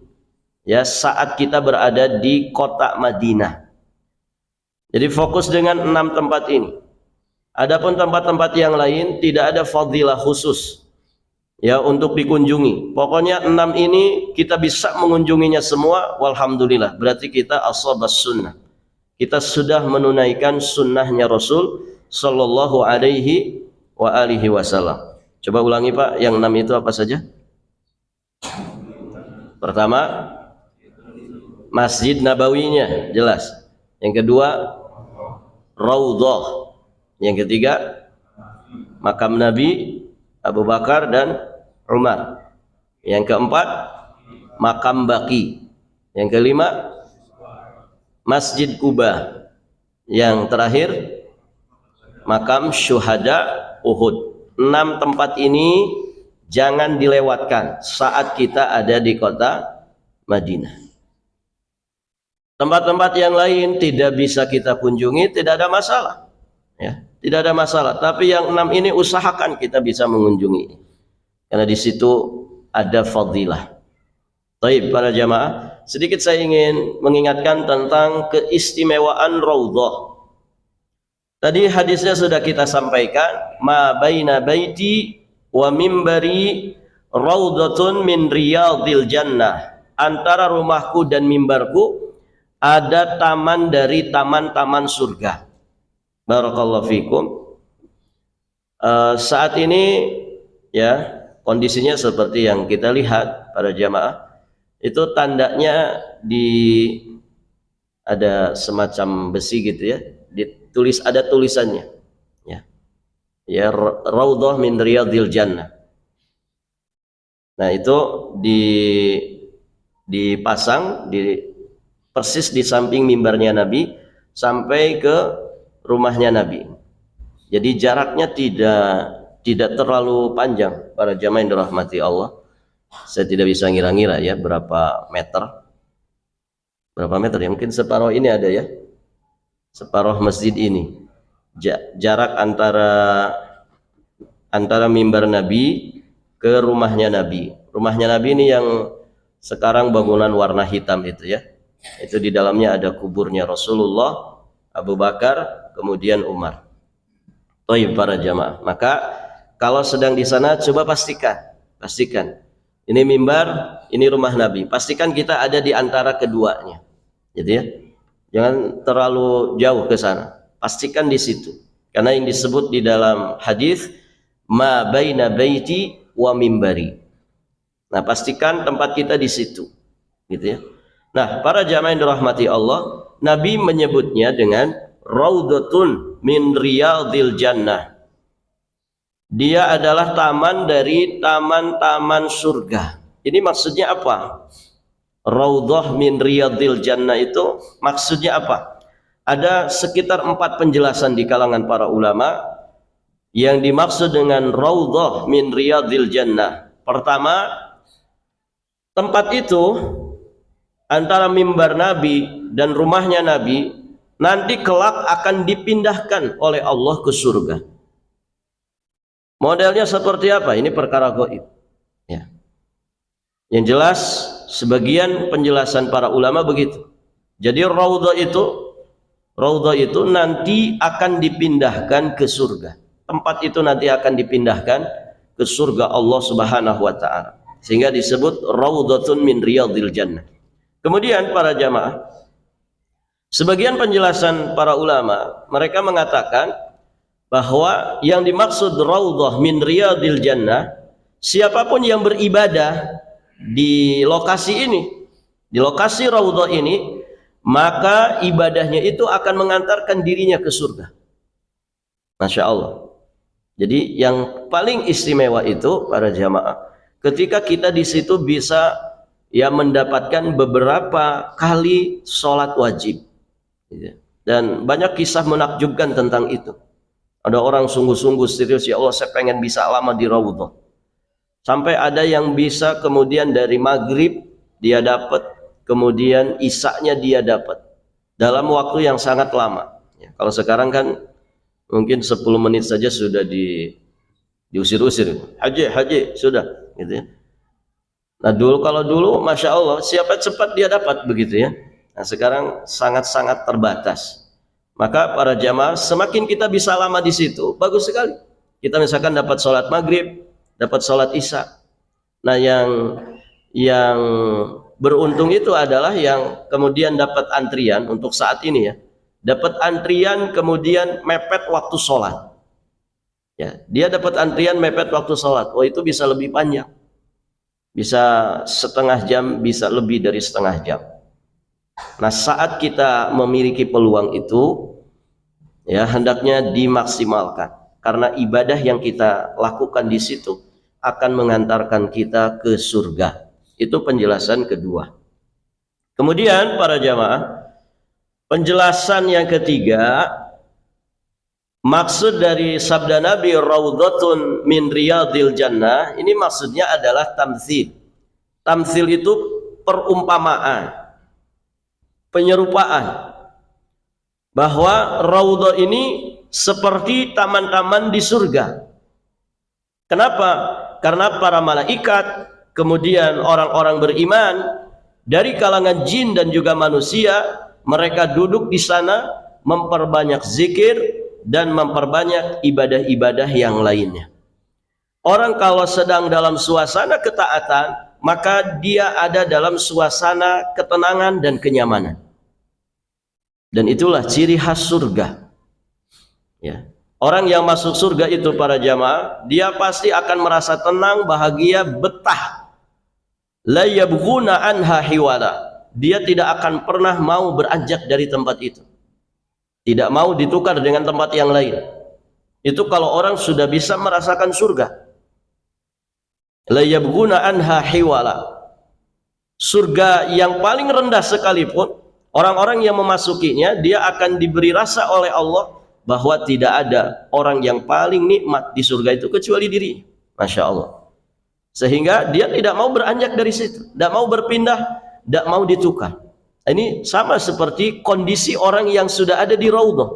ya saat kita berada di kota Madinah. Jadi fokus dengan 6 tempat ini. Adapun tempat-tempat yang lain tidak ada fadilah khusus ya untuk dikunjungi. Pokoknya 6 ini kita bisa mengunjunginya semua, walhamdulillah. Berarti kita ashabas sunnah. Kita sudah menunaikan sunnahnya Rasul sallallahu alaihi wa alihi wasallam. Coba ulangi Pak, yang 6 itu apa saja? Pertama, Masjid Nabawinya, jelas. Yang kedua, raudhah. Yang ketiga, makam Nabi, Abu Bakar dan Umar. Yang keempat, makam Baqi. Yang kelima, Masjid Quba. Yang terakhir, makam syuhada Uhud. 6 tempat ini jangan dilewatkan saat kita ada di kota Madinah. Tempat-tempat yang lain tidak bisa kita kunjungi, tidak ada masalah ya, tidak ada masalah. Tapi yang 6 ini usahakan kita bisa mengunjungi, karena di situ ada fadilah. Baik para jamaah, sedikit saya ingin mengingatkan tentang keistimewaan raudhah. Tadi hadisnya sudah kita sampaikan, ma baina baiti wa mimbari raudhatun min riyadil jannah. Antara rumahku dan mimbarku ada taman dari taman-taman surga. Barakallahu fikum. Saat ini ya kondisinya seperti yang kita lihat para jamaah. Itu tandanya ada semacam besi gitu ya. Ada tulisannya ya raudhah min riyadil jannah. Nah itu dipasang persis di samping mimbarnya Nabi sampai ke rumahnya Nabi. Jadi jaraknya tidak terlalu panjang para jamaah yang dirahmati Allah. Saya tidak bisa ngira-ngira ya berapa meter ya, mungkin separuh ini ada ya, separuh masjid ini jarak antara mimbar Nabi ke rumahnya Nabi. Rumahnya Nabi ini yang sekarang bangunan warna hitam itu ya, itu di dalamnya ada kuburnya Rasulullah, Abu Bakar, kemudian Umar. Baik para jamaah, maka kalau sedang di sana coba pastikan ini mimbar, ini rumah Nabi, pastikan kita ada di antara keduanya gitu ya. Jangan terlalu jauh ke sana, pastikan di situ. Karena yang disebut di dalam hadis ma baina baiti wa mimbari. Nah, pastikan tempat kita di situ, gitu ya. Nah, para jamaah yang dirahmati Allah, Nabi menyebutnya dengan raudhatun min riyadil jannah. Dia adalah taman dari taman-taman surga. Ini maksudnya apa? Raudhah min riyadil jannah itu maksudnya apa? Ada sekitar 4 penjelasan di kalangan para ulama yang dimaksud dengan raudhah min riyadil jannah. Pertama, tempat itu antara mimbar Nabi dan rumahnya Nabi nanti kelak akan dipindahkan oleh Allah ke surga. Modelnya seperti apa? Ini perkara gaib ya. Yang jelas sebagian penjelasan para ulama begitu. Jadi raudhah itu nanti akan dipindahkan ke surga. Tempat itu nanti akan dipindahkan ke surga Allah Subhanahu wa taala. Sehingga disebut raudhatun min riyadil jannah. Kemudian para jamaah, sebagian penjelasan para ulama, mereka mengatakan bahwa yang dimaksud raudhah min riyadil jannah, siapapun yang beribadah di lokasi ini, di lokasi raudhah ini, maka ibadahnya itu akan mengantarkan dirinya ke surga. Masya Allah. Jadi yang paling istimewa itu para jamaah, ketika kita di situ bisa ya mendapatkan beberapa kali sholat wajib. Dan banyak kisah menakjubkan tentang itu. Ada orang sungguh-sungguh serius, ya Allah saya pengen bisa lama di Raudhah. Sampai ada yang bisa kemudian dari maghrib dia dapat, kemudian isaknya dia dapat dalam waktu yang sangat lama. Ya, kalau sekarang kan mungkin 10 menit saja sudah diusir-usir. Haji sudah, gitu ya. Nah kalau dulu Masya Allah siapa cepat dia dapat begitu ya. Nah sekarang sangat-sangat terbatas. Maka para jamaah semakin kita bisa lama di situ bagus sekali. Kita misalkan dapat sholat maghrib, dapat sholat isya. Nah yang beruntung itu adalah yang kemudian dapat antrian untuk saat ini ya. Dapat antrian kemudian mepet waktu sholat. Ya, dia dapat antrian mepet waktu sholat. Oh itu bisa lebih panjang. Bisa setengah jam, bisa lebih dari setengah jam. Nah saat kita memiliki peluang itu ya hendaknya dimaksimalkan, karena ibadah yang kita lakukan di situ akan mengantarkan kita ke surga. Itu penjelasan kedua. Kemudian para jamaah, penjelasan yang ketiga, maksud dari sabda Nabi Raudhatun min riyadil jannah, ini maksudnya adalah tamtsil. Tamtsil itu perumpamaan, penyerupaan, bahwa Raudhah ini seperti taman-taman di surga. Kenapa? Karena para malaikat, kemudian orang-orang beriman dari kalangan jin dan juga manusia, mereka duduk di sana memperbanyak zikir dan memperbanyak ibadah-ibadah yang lainnya. Orang kalau sedang dalam suasana ketaatan, maka dia ada dalam suasana ketenangan dan kenyamanan. Dan itulah ciri khas surga. Ya. Orang yang masuk surga itu para jamaah, dia pasti akan merasa tenang, bahagia, betah. La yabghuna anha hiwala. Dia tidak akan pernah mau beranjak dari tempat itu. Tidak mau ditukar dengan tempat yang lain. Itu kalau orang sudah bisa merasakan surga. La yabghuna anha hiwala. Surga yang paling rendah sekalipun, orang-orang yang memasukinya, dia akan diberi rasa oleh Allah bahwa tidak ada orang yang paling nikmat di surga itu kecuali dirinya. Masya Allah. Sehingga dia tidak mau beranjak dari situ, tidak mau berpindah, tidak mau ditukar. Ini sama seperti kondisi orang yang sudah ada di Raudhah.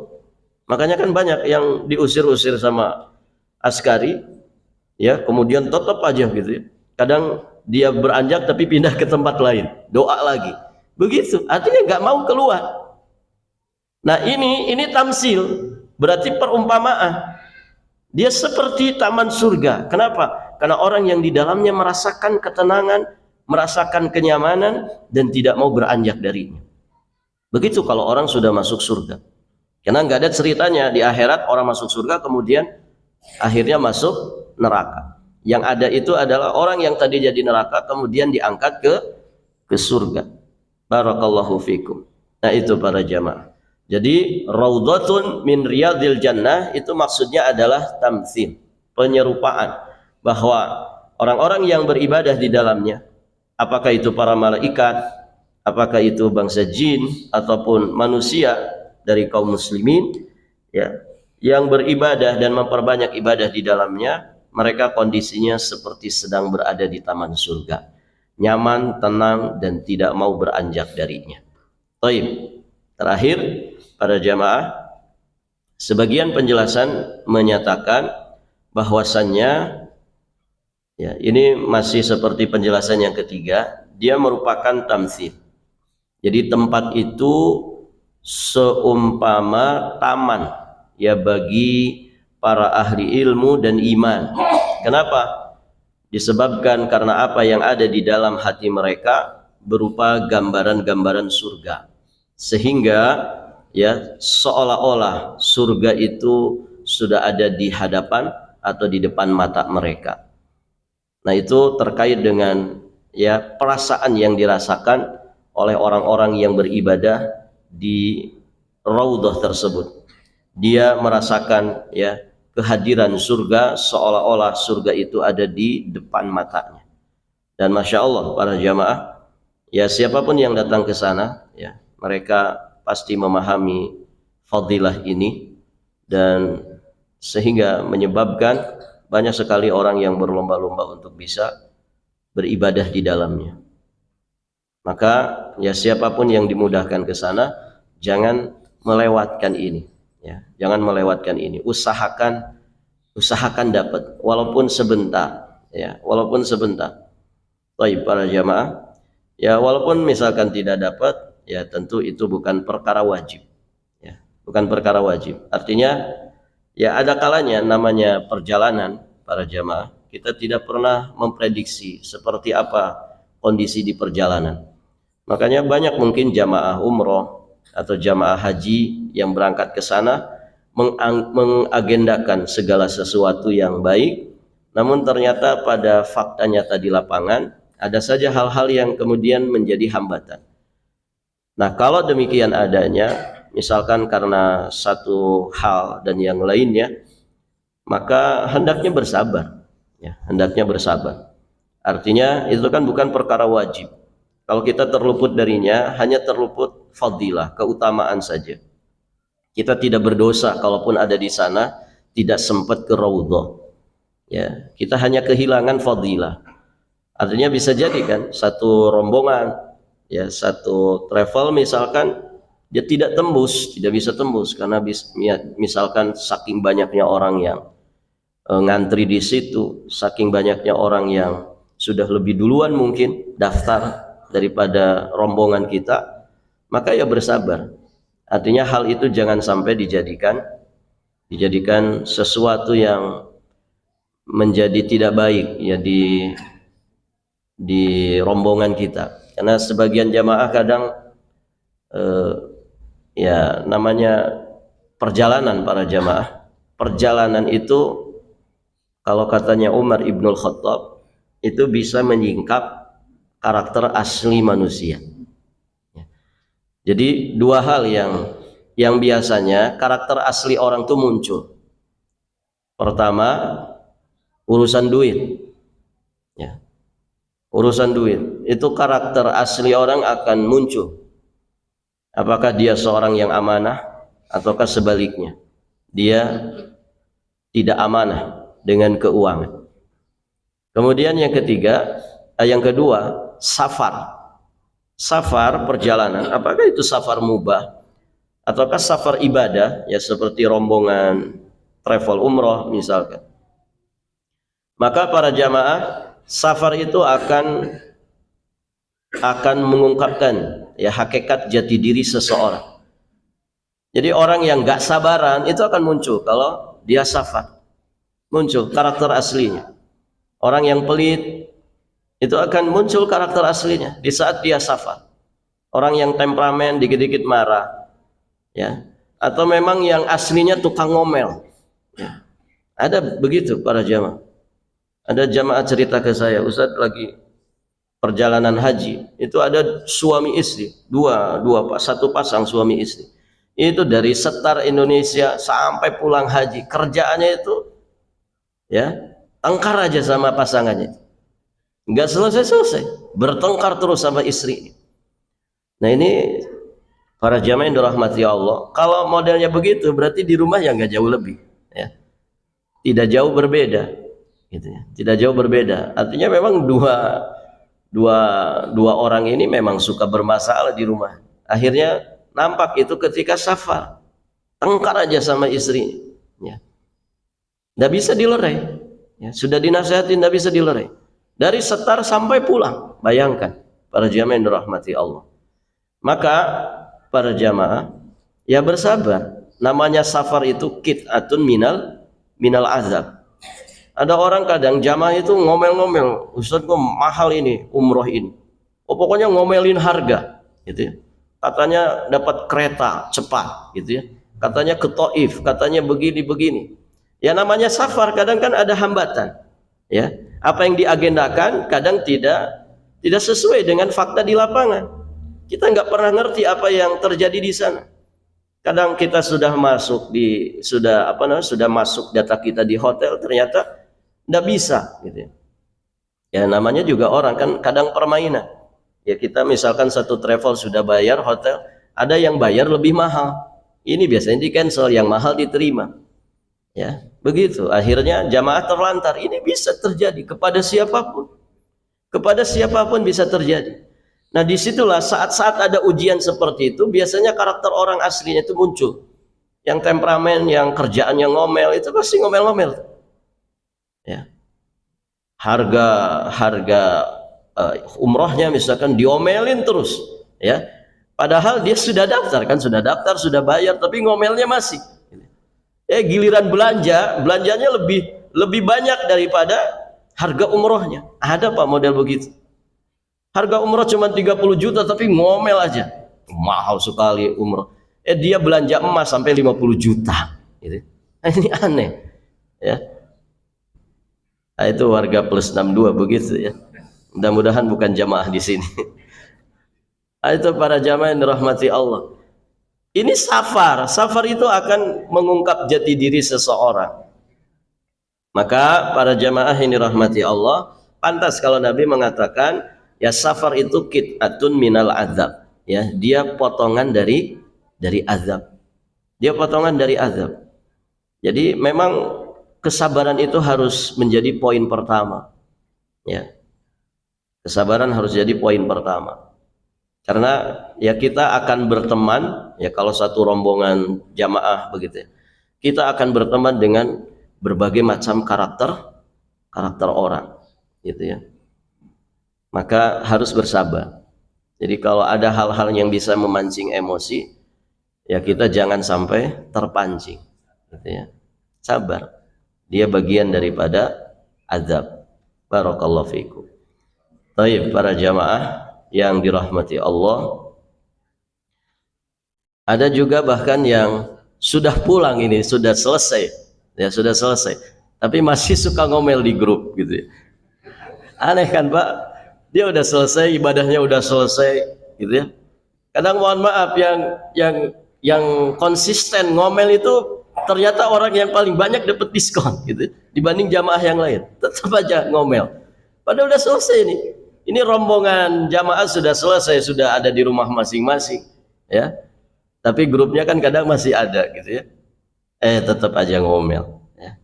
Makanya kan banyak yang diusir-usir sama askari, ya kemudian tetap aja gitu ya. Kadang dia beranjak tapi pindah ke tempat lain, doa lagi. Begitu, artinya nggak mau keluar. Nah ini tamsil, berarti perumpamaan. Dia seperti taman surga. Kenapa? Karena orang yang di dalamnya merasakan ketenangan, merasakan kenyamanan, dan tidak mau beranjak darinya. Begitu kalau orang sudah masuk surga. Karena nggak ada ceritanya di akhirat orang masuk surga kemudian akhirnya masuk neraka. Yang ada itu adalah orang yang tadi jadi neraka kemudian diangkat ke surga. Barakallahu fikum. Nah itu para jamaah. Jadi Raudhatun min riyadil jannah itu maksudnya adalah tamtsil, penyerupaan, bahwa orang-orang yang beribadah di dalamnya, apakah itu para malaikat, apakah itu bangsa jin ataupun manusia dari kaum muslimin, ya, yang beribadah dan memperbanyak ibadah di dalamnya, mereka kondisinya seperti sedang berada di taman surga, nyaman, tenang, dan tidak mau beranjak darinya. Baik. Terakhir, para jamaah, sebagian penjelasan menyatakan bahwasannya, ya, ini masih seperti penjelasan yang ketiga, dia merupakan tamtsil. Jadi tempat itu seumpama taman, ya, bagi para ahli ilmu dan iman. Kenapa? Disebabkan karena apa yang ada di dalam hati mereka berupa gambaran-gambaran surga. Sehingga ya seolah-olah surga itu sudah ada di hadapan atau di depan mata mereka. Nah itu terkait dengan ya perasaan yang dirasakan oleh orang-orang yang beribadah di raudhah tersebut. Dia merasakan ya kehadiran surga, seolah-olah surga itu ada di depan matanya. Dan masya Allah para jamaah, ya siapapun yang datang ke sana, ya mereka pasti memahami fadilah ini, dan sehingga menyebabkan banyak sekali orang yang berlomba-lomba untuk bisa beribadah di dalamnya. Maka ya siapapun yang dimudahkan ke sana, jangan melewatkan ini. Ya, jangan melewatkan ini. Usahakan dapat, walaupun sebentar. Ya, walaupun sebentar. Baik para jamaah. Ya, walaupun misalkan tidak dapat, ya tentu itu bukan perkara wajib. Ya, bukan perkara wajib. Artinya, ya ada kalanya namanya perjalanan para jamaah. Kita tidak pernah memprediksi seperti apa kondisi di perjalanan. Makanya banyak mungkin jamaah umroh atau jamaah haji yang berangkat ke sana mengagendakan segala sesuatu yang baik, namun ternyata pada fakta nyata di lapangan ada saja hal-hal yang kemudian menjadi hambatan. Nah, kalau demikian adanya, misalkan karena satu hal dan yang lainnya, maka hendaknya bersabar. Ya, hendaknya bersabar. Artinya itu kan bukan perkara wajib. Kalau kita terluput darinya, hanya terluput fadilah, keutamaan saja. Kita tidak berdosa kalaupun ada di sana, tidak sempat ke raudhah. Ya, kita hanya kehilangan fadilah. Artinya bisa jadi kan satu rombongan, ya satu travel misalkan dia tidak tembus, tidak bisa tembus karena misalkan saking banyaknya orang yang ngantri di situ, saking banyaknya orang yang sudah lebih duluan mungkin daftar daripada rombongan kita, maka ya bersabar. Artinya hal itu jangan sampai dijadikan sesuatu yang menjadi tidak baik ya di rombongan kita. Karena sebagian jamaah kadang ya namanya perjalanan para jamaah. Perjalanan itu kalau katanya Umar Ibnul Khattab itu bisa menyingkap karakter asli manusia. Jadi dua hal yang biasanya karakter asli orang itu muncul. Pertama, urusan duit. Ya. Urusan duit itu karakter asli orang akan muncul. Apakah dia seorang yang amanah ataukah sebaliknya? Dia tidak amanah dengan keuangan. Kemudian yang kedua, safar perjalanan. Apakah itu safar mubah ataukah safar ibadah ya seperti rombongan travel umroh misalkan. Maka para jamaah, safar itu akan mengungkapkan ya hakikat jati diri seseorang. Jadi orang yang gak sabaran itu akan muncul kalau dia safar. Muncul karakter aslinya. Orang yang pelit itu akan muncul karakter aslinya di saat dia safar. Orang yang temperamen dikit-dikit marah, ya, atau memang yang aslinya tukang ngomel. Ya. Ada begitu para jamaah. Ada jamaah cerita ke saya, Ustadz lagi perjalanan haji, itu ada suami istri, satu pasang suami istri. Itu dari setar Indonesia sampai pulang haji, kerjaannya itu ya tengkar aja sama pasangannya. Nggak selesai, bertengkar terus sama istri. Nah ini para jamaah yang dirahmati Allah, kalau modelnya begitu berarti di rumah ya nggak jauh lebih, ya. Tidak jauh berbeda, gitu ya. Tidak jauh berbeda. Artinya memang dua orang ini memang suka bermasalah di rumah. Akhirnya nampak itu ketika safar, tengkar aja sama istri, ya. Nggak bisa dilerai, ya. Sudah dinasihatin nggak bisa dilerai. Dari setar sampai pulang, bayangkan para jamaah yang dirahmati Allah. Maka para jamaah ya bersabar. Namanya safar itu qit'atun minal azab. Ada orang kadang jamaah itu ngomel-ngomel, Ustadz kok mahal ini umroh ini. Oh pokoknya ngomelin harga, gitu ya. Katanya dapat kereta cepat, gitu ya. Katanya ke Taif, katanya begini. Ya namanya safar kadang kan ada hambatan, ya. Apa yang diagendakan kadang tidak sesuai dengan fakta di lapangan. Kita nggak pernah ngerti apa yang terjadi di sana. Kadang kita sudah masuk sudah masuk data kita di hotel, ternyata nggak bisa gitu ya. Ya namanya juga orang kan kadang permainan. Ya kita misalkan satu travel sudah bayar hotel, ada yang bayar lebih mahal. Ini biasanya di cancel, yang mahal diterima. Ya, begitu. Akhirnya jamaah terlantar. Ini bisa terjadi kepada siapapun. Kepada siapapun bisa terjadi. Nah disitulah saat-saat ada ujian seperti itu, biasanya karakter orang aslinya itu muncul. Yang temperamen, yang kerjaannya ngomel, itu pasti ngomel-ngomel. Ya. Harga umrohnya misalkan diomelin terus. Ya. Padahal dia sudah daftar kan, sudah bayar, tapi ngomelnya masih. Giliran belanjanya lebih banyak daripada harga umrohnya. Ada Pak model begitu. Harga umroh cuma 30 juta tapi ngomel aja. Mahal sekali umroh. Dia belanja emas sampai 50 juta. Gitu. Ini aneh. Ya. Nah, itu warga plus 62 begitu ya. Mudah-mudahan bukan jamaah di sini. Nah, itu para jamaah yang dirahmati Allah. Ini safar. Safar itu akan mengungkap jati diri seseorang. Maka para jamaah yang dirahmati Allah, pantas kalau Nabi mengatakan ya safar itu qit'atun minal azab, ya dia potongan dari azab, dia potongan dari azab. Jadi memang kesabaran itu harus menjadi poin pertama, ya kesabaran harus jadi poin pertama, karena ya kita akan berteman ya kalau satu rombongan jamaah begitu ya, kita akan berteman dengan berbagai macam karakter orang gitu ya. Maka harus bersabar. Jadi kalau ada hal-hal yang bisa memancing emosi, ya kita jangan sampai terpancing, gitu ya. Sabar. Dia bagian daripada azab. Barakallahu fiikum. Baik, para jamaah yang dirahmati Allah. Ada juga bahkan yang sudah pulang ini, sudah selesai. Ya, sudah selesai. Tapi masih suka ngomel di grup gitu ya. Aneh kan, Pak? Dia udah selesai, ibadahnya udah selesai, gitu ya. Kadang mohon maaf yang konsisten ngomel itu ternyata orang yang paling banyak dapat diskon, gitu, dibanding jamaah yang lain. Tetap aja ngomel. Padahal udah selesai nih. Ini rombongan jamaah sudah selesai, sudah ada di rumah masing-masing, ya. Tapi grupnya kan kadang masih ada, gitu ya. Tetap aja ngomel. Ya.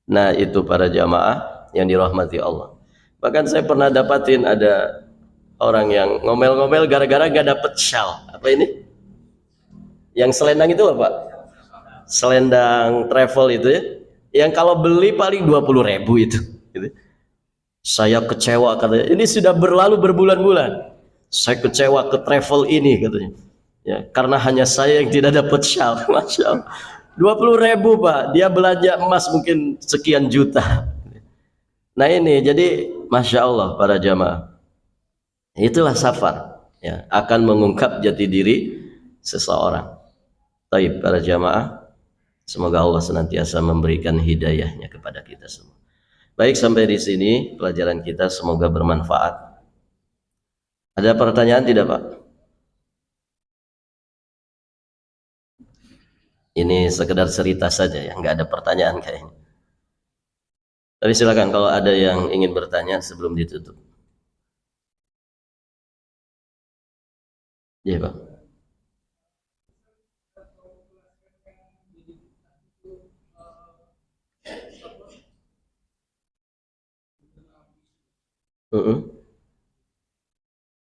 Nah itu para jamaah yang dirahmati Allah. Bahkan saya pernah dapatin ada orang yang ngomel-ngomel gara-gara gak dapet shawl. Apa ini? Yang selendang itu apa? Selendang travel itu ya. Yang kalau beli paling 20.000 itu. Gitu. Saya kecewa katanya. Ini sudah berlalu berbulan-bulan. Saya kecewa ke travel ini katanya. Ya, karena hanya saya yang tidak dapat shawl. Masya Allah. 20.000 Pak. Dia belanja emas mungkin sekian juta. Nah ini jadi Masya Allah para jamaah, itulah safar ya, akan mengungkap jati diri seseorang. Baik para jamaah, semoga Allah senantiasa memberikan hidayahnya kepada kita semua. Baik, sampai di sini pelajaran kita, semoga bermanfaat. Ada pertanyaan tidak Pak? Ini sekedar cerita saja ya, nggak ada pertanyaan kayaknya. Tapi silakan kalau ada yang ingin bertanya sebelum ditutup. Iya Pak.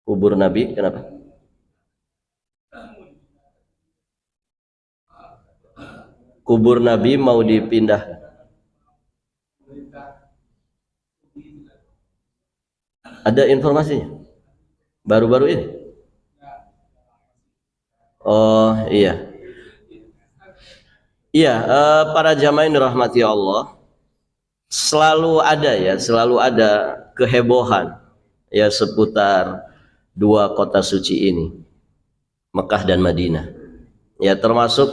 Kubur Nabi, kenapa? Kubur Nabi mau dipindah. Ada informasinya? Baru-baru ini? Oh iya. Iya, para jamaah yang dirahmati Allah, selalu ada kehebohan ya seputar dua kota suci ini, Mekah dan Madinah. Ya termasuk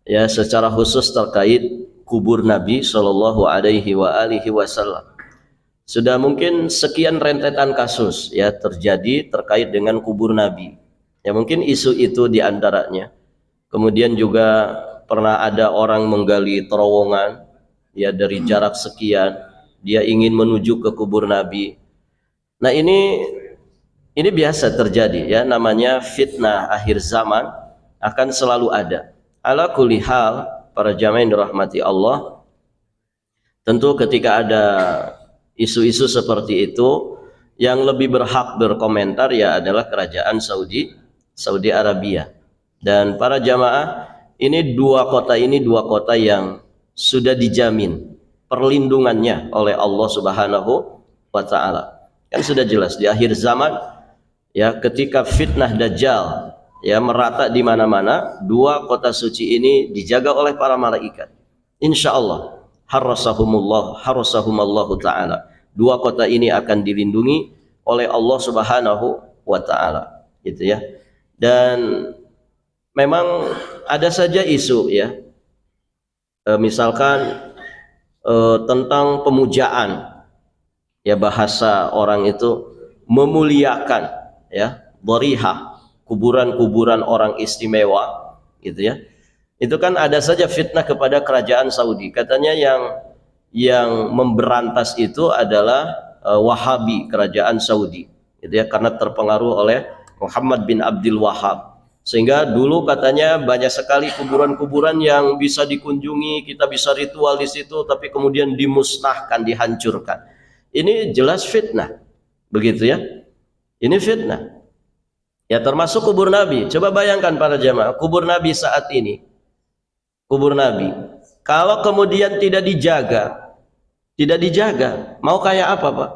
ya secara khusus terkait kubur Nabi Shallallahu Alaihi Wasallam. Sudah mungkin sekian rentetan kasus ya terjadi terkait dengan kubur Nabi. Ya mungkin isu itu diantaranya. Kemudian juga pernah ada orang menggali terowongan ya dari jarak sekian, dia ingin menuju ke kubur Nabi. Nah ini biasa terjadi ya, namanya fitnah akhir zaman akan selalu ada. Ala kulli hal, para jamaah yang dirahmati Allah, tentu ketika ada isu-isu seperti itu, yang lebih berhak berkomentar ya adalah kerajaan Saudi Arabia. Dan para jamaah, ini dua kota yang sudah dijamin perlindungannya oleh Allah Subhanahu wa taala. Kan sudah jelas di akhir zaman ya, ketika fitnah Dajjal ya merata di mana-mana, dua kota suci ini dijaga oleh para malaikat. Insya Allah harasahumallahu ta'ala. Dua kota ini akan dilindungi oleh Allah Subhanahu wa ta'ala, gitu ya. Dan memang ada saja isu ya, misalkan tentang pemujaan ya, bahasa orang itu memuliakan ya dharihah, kuburan-kuburan orang istimewa, gitu ya. Itu kan ada saja fitnah kepada kerajaan Saudi. Katanya yang memberantas itu adalah Wahabi, kerajaan Saudi, gitu ya, karena terpengaruh oleh Muhammad bin Abdul Wahab. Sehingga dulu katanya banyak sekali kuburan-kuburan yang bisa dikunjungi, kita bisa ritual di situ, tapi kemudian dimusnahkan, dihancurkan. Ini jelas fitnah, begitu ya. Ini fitnah. Ya termasuk kubur Nabi. Coba bayangkan para jamaah, kubur Nabi saat ini, kubur Nabi, kalau kemudian tidak dijaga, mau kayak apa Pak?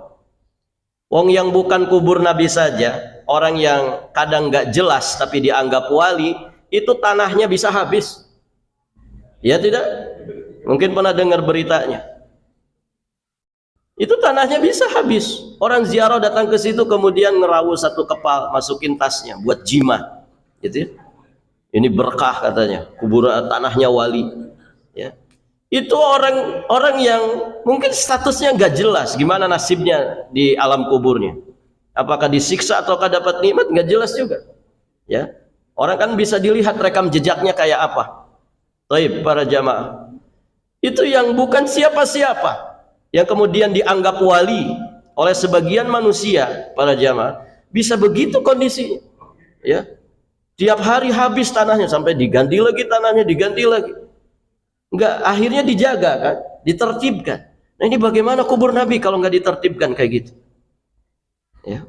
Wong yang bukan kubur Nabi saja, orang yang kadang nggak jelas tapi dianggap wali, itu tanahnya bisa habis. Ya tidak? Mungkin pernah dengar beritanya. Itu tanahnya bisa habis. Orang ziarah datang ke situ kemudian ngerawul satu kepal, masukin tasnya buat jima, gitu ya. Ini berkah katanya, kuburan tanahnya wali. Ya. Itu orang yang mungkin statusnya nggak jelas, gimana nasibnya di alam kuburnya. Apakah disiksa ataukah dapat nikmat, nggak jelas juga. Ya, orang kan bisa dilihat rekam jejaknya kayak apa. Baik para jamaah, itu yang bukan siapa-siapa, yang kemudian dianggap wali oleh sebagian manusia, para jamaah, bisa begitu kondisinya. Ya, tiap hari habis tanahnya, sampai diganti lagi tanahnya, diganti lagi. Enggak, akhirnya dijaga kan, ditertibkan. Nah ini bagaimana kubur Nabi kalau nggak ditertibkan kayak gitu? Ya,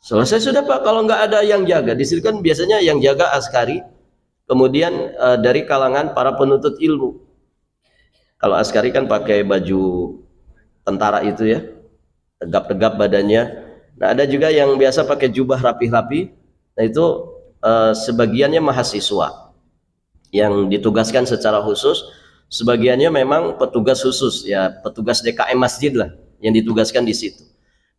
selesai sudah Pak. Kalau nggak ada yang jaga, di sini kan biasanya yang jaga askari, kemudian dari kalangan para penuntut ilmu. Kalau askari kan pakai baju tentara itu ya, tegap-tegap badannya. Nah ada juga yang biasa pakai jubah rapi-rapi. Nah itu sebagiannya mahasiswa yang ditugaskan secara khusus, sebagiannya memang petugas khusus ya, petugas DKM masjid lah yang ditugaskan di situ.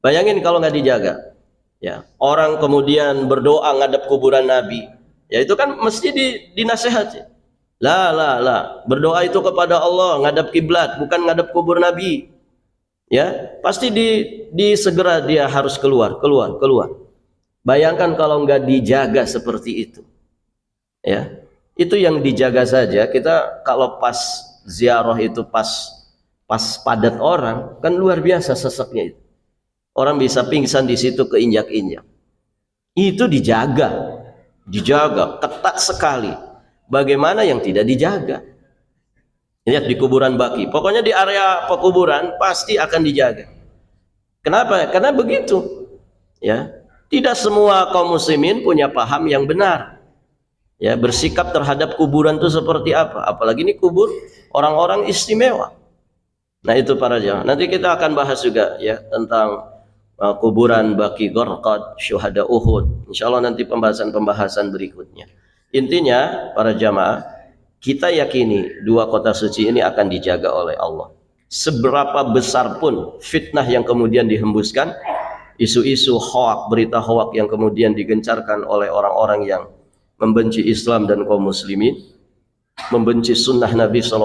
Bayangin kalau nggak dijaga, ya orang kemudian berdoa ngadep kuburan Nabi, ya itu kan mesti dinasehati. Lah, berdoa itu kepada Allah, ngadep kiblat, bukan ngadep kubur Nabi. Ya pasti segera dia harus keluar. Bayangkan kalau nggak dijaga seperti itu, ya. Itu yang dijaga saja. Kita kalau pas ziarah itu pas padat orang, kan luar biasa seseknya itu. Orang bisa pingsan di situ, keinjak-injak. Itu dijaga ketat sekali. Bagaimana yang tidak dijaga? Lihat di kuburan Baqi. Pokoknya di area pekuburan pasti akan dijaga. Kenapa? Karena begitu. Ya, tidak semua kaum muslimin punya paham yang benar. Ya, bersikap terhadap kuburan itu seperti apa, apalagi ini kubur orang-orang istimewa. Nah itu para jamaah, nanti kita akan bahas juga ya tentang kuburan Baqi Gharqad, syuhada Uhud, insyaallah nanti pembahasan berikutnya. Intinya para jamaah, kita yakini dua kota suci ini akan dijaga oleh Allah. Seberapa besar pun fitnah yang kemudian dihembuskan, isu-isu hoak, berita hoak yang kemudian digencarkan oleh orang-orang yang membenci Islam dan kaum muslimin, membenci sunnah Nabi SAW,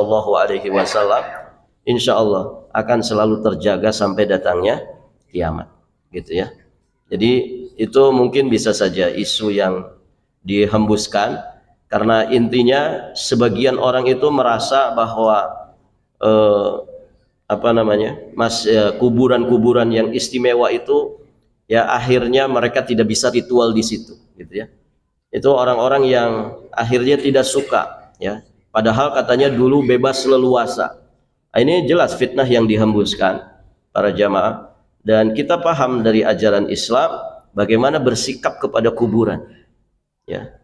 insya Allah akan selalu terjaga sampai datangnya kiamat, gitu ya. Jadi itu mungkin bisa saja isu yang dihembuskan, karena intinya sebagian orang itu merasa bahwa kuburan-kuburan yang istimewa itu ya akhirnya mereka tidak bisa ritual di situ, gitu ya. Itu orang-orang yang akhirnya tidak suka, ya. Padahal katanya dulu bebas leluasa. Nah, ini jelas fitnah yang dihembuskan para jamaah, dan kita paham dari ajaran Islam bagaimana bersikap kepada kuburan. Ya,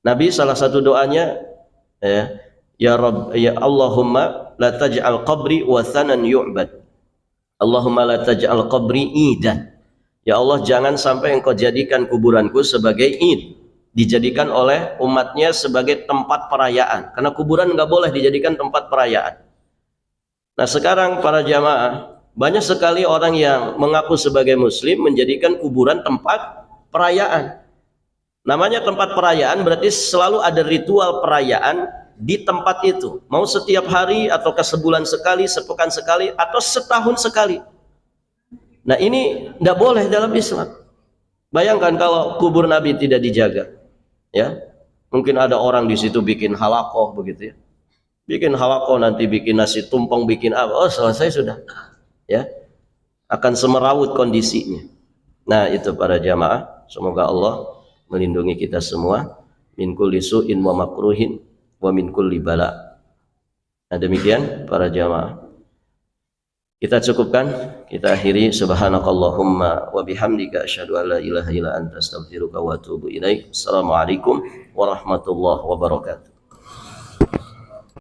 Nabi salah satu doanya, ya Rabb, ya Allahumma la taj'al qabri wathanan yu'bad. Allahumma la taj'al qabri idan. Ya Allah, jangan sampai engkau jadikan kuburanku sebagai id, dijadikan oleh umatnya sebagai tempat perayaan, karena kuburan nggak boleh dijadikan tempat perayaan. Nah sekarang para jamaah, banyak sekali orang yang mengaku sebagai muslim menjadikan kuburan tempat perayaan. Namanya tempat perayaan berarti selalu ada ritual perayaan di tempat itu, mau setiap hari atau sebulan sekali, sepekan sekali, atau setahun sekali. Nah ini tidak boleh dalam Islam. Bayangkan kalau kubur Nabi tidak dijaga, ya mungkin ada orang di situ bikin halakoh begitu ya, bikin halakoh, nanti bikin nasi tumpeng, bikin apa, oh selesai sudah, ya akan semerawut kondisinya. Nah itu para jamaah, semoga Allah melindungi kita semua min kulli su'in wa makruhin wa min kulli bala. Nah demikian para jamaah, kita cukupkan, kita akhiri. Subhanakallahumma wa bihamdika asyhadu an la ilaha illa anta astaghfiruka wa atubu ilaik. Assalamualaikum warahmatullahi wabarakatuh.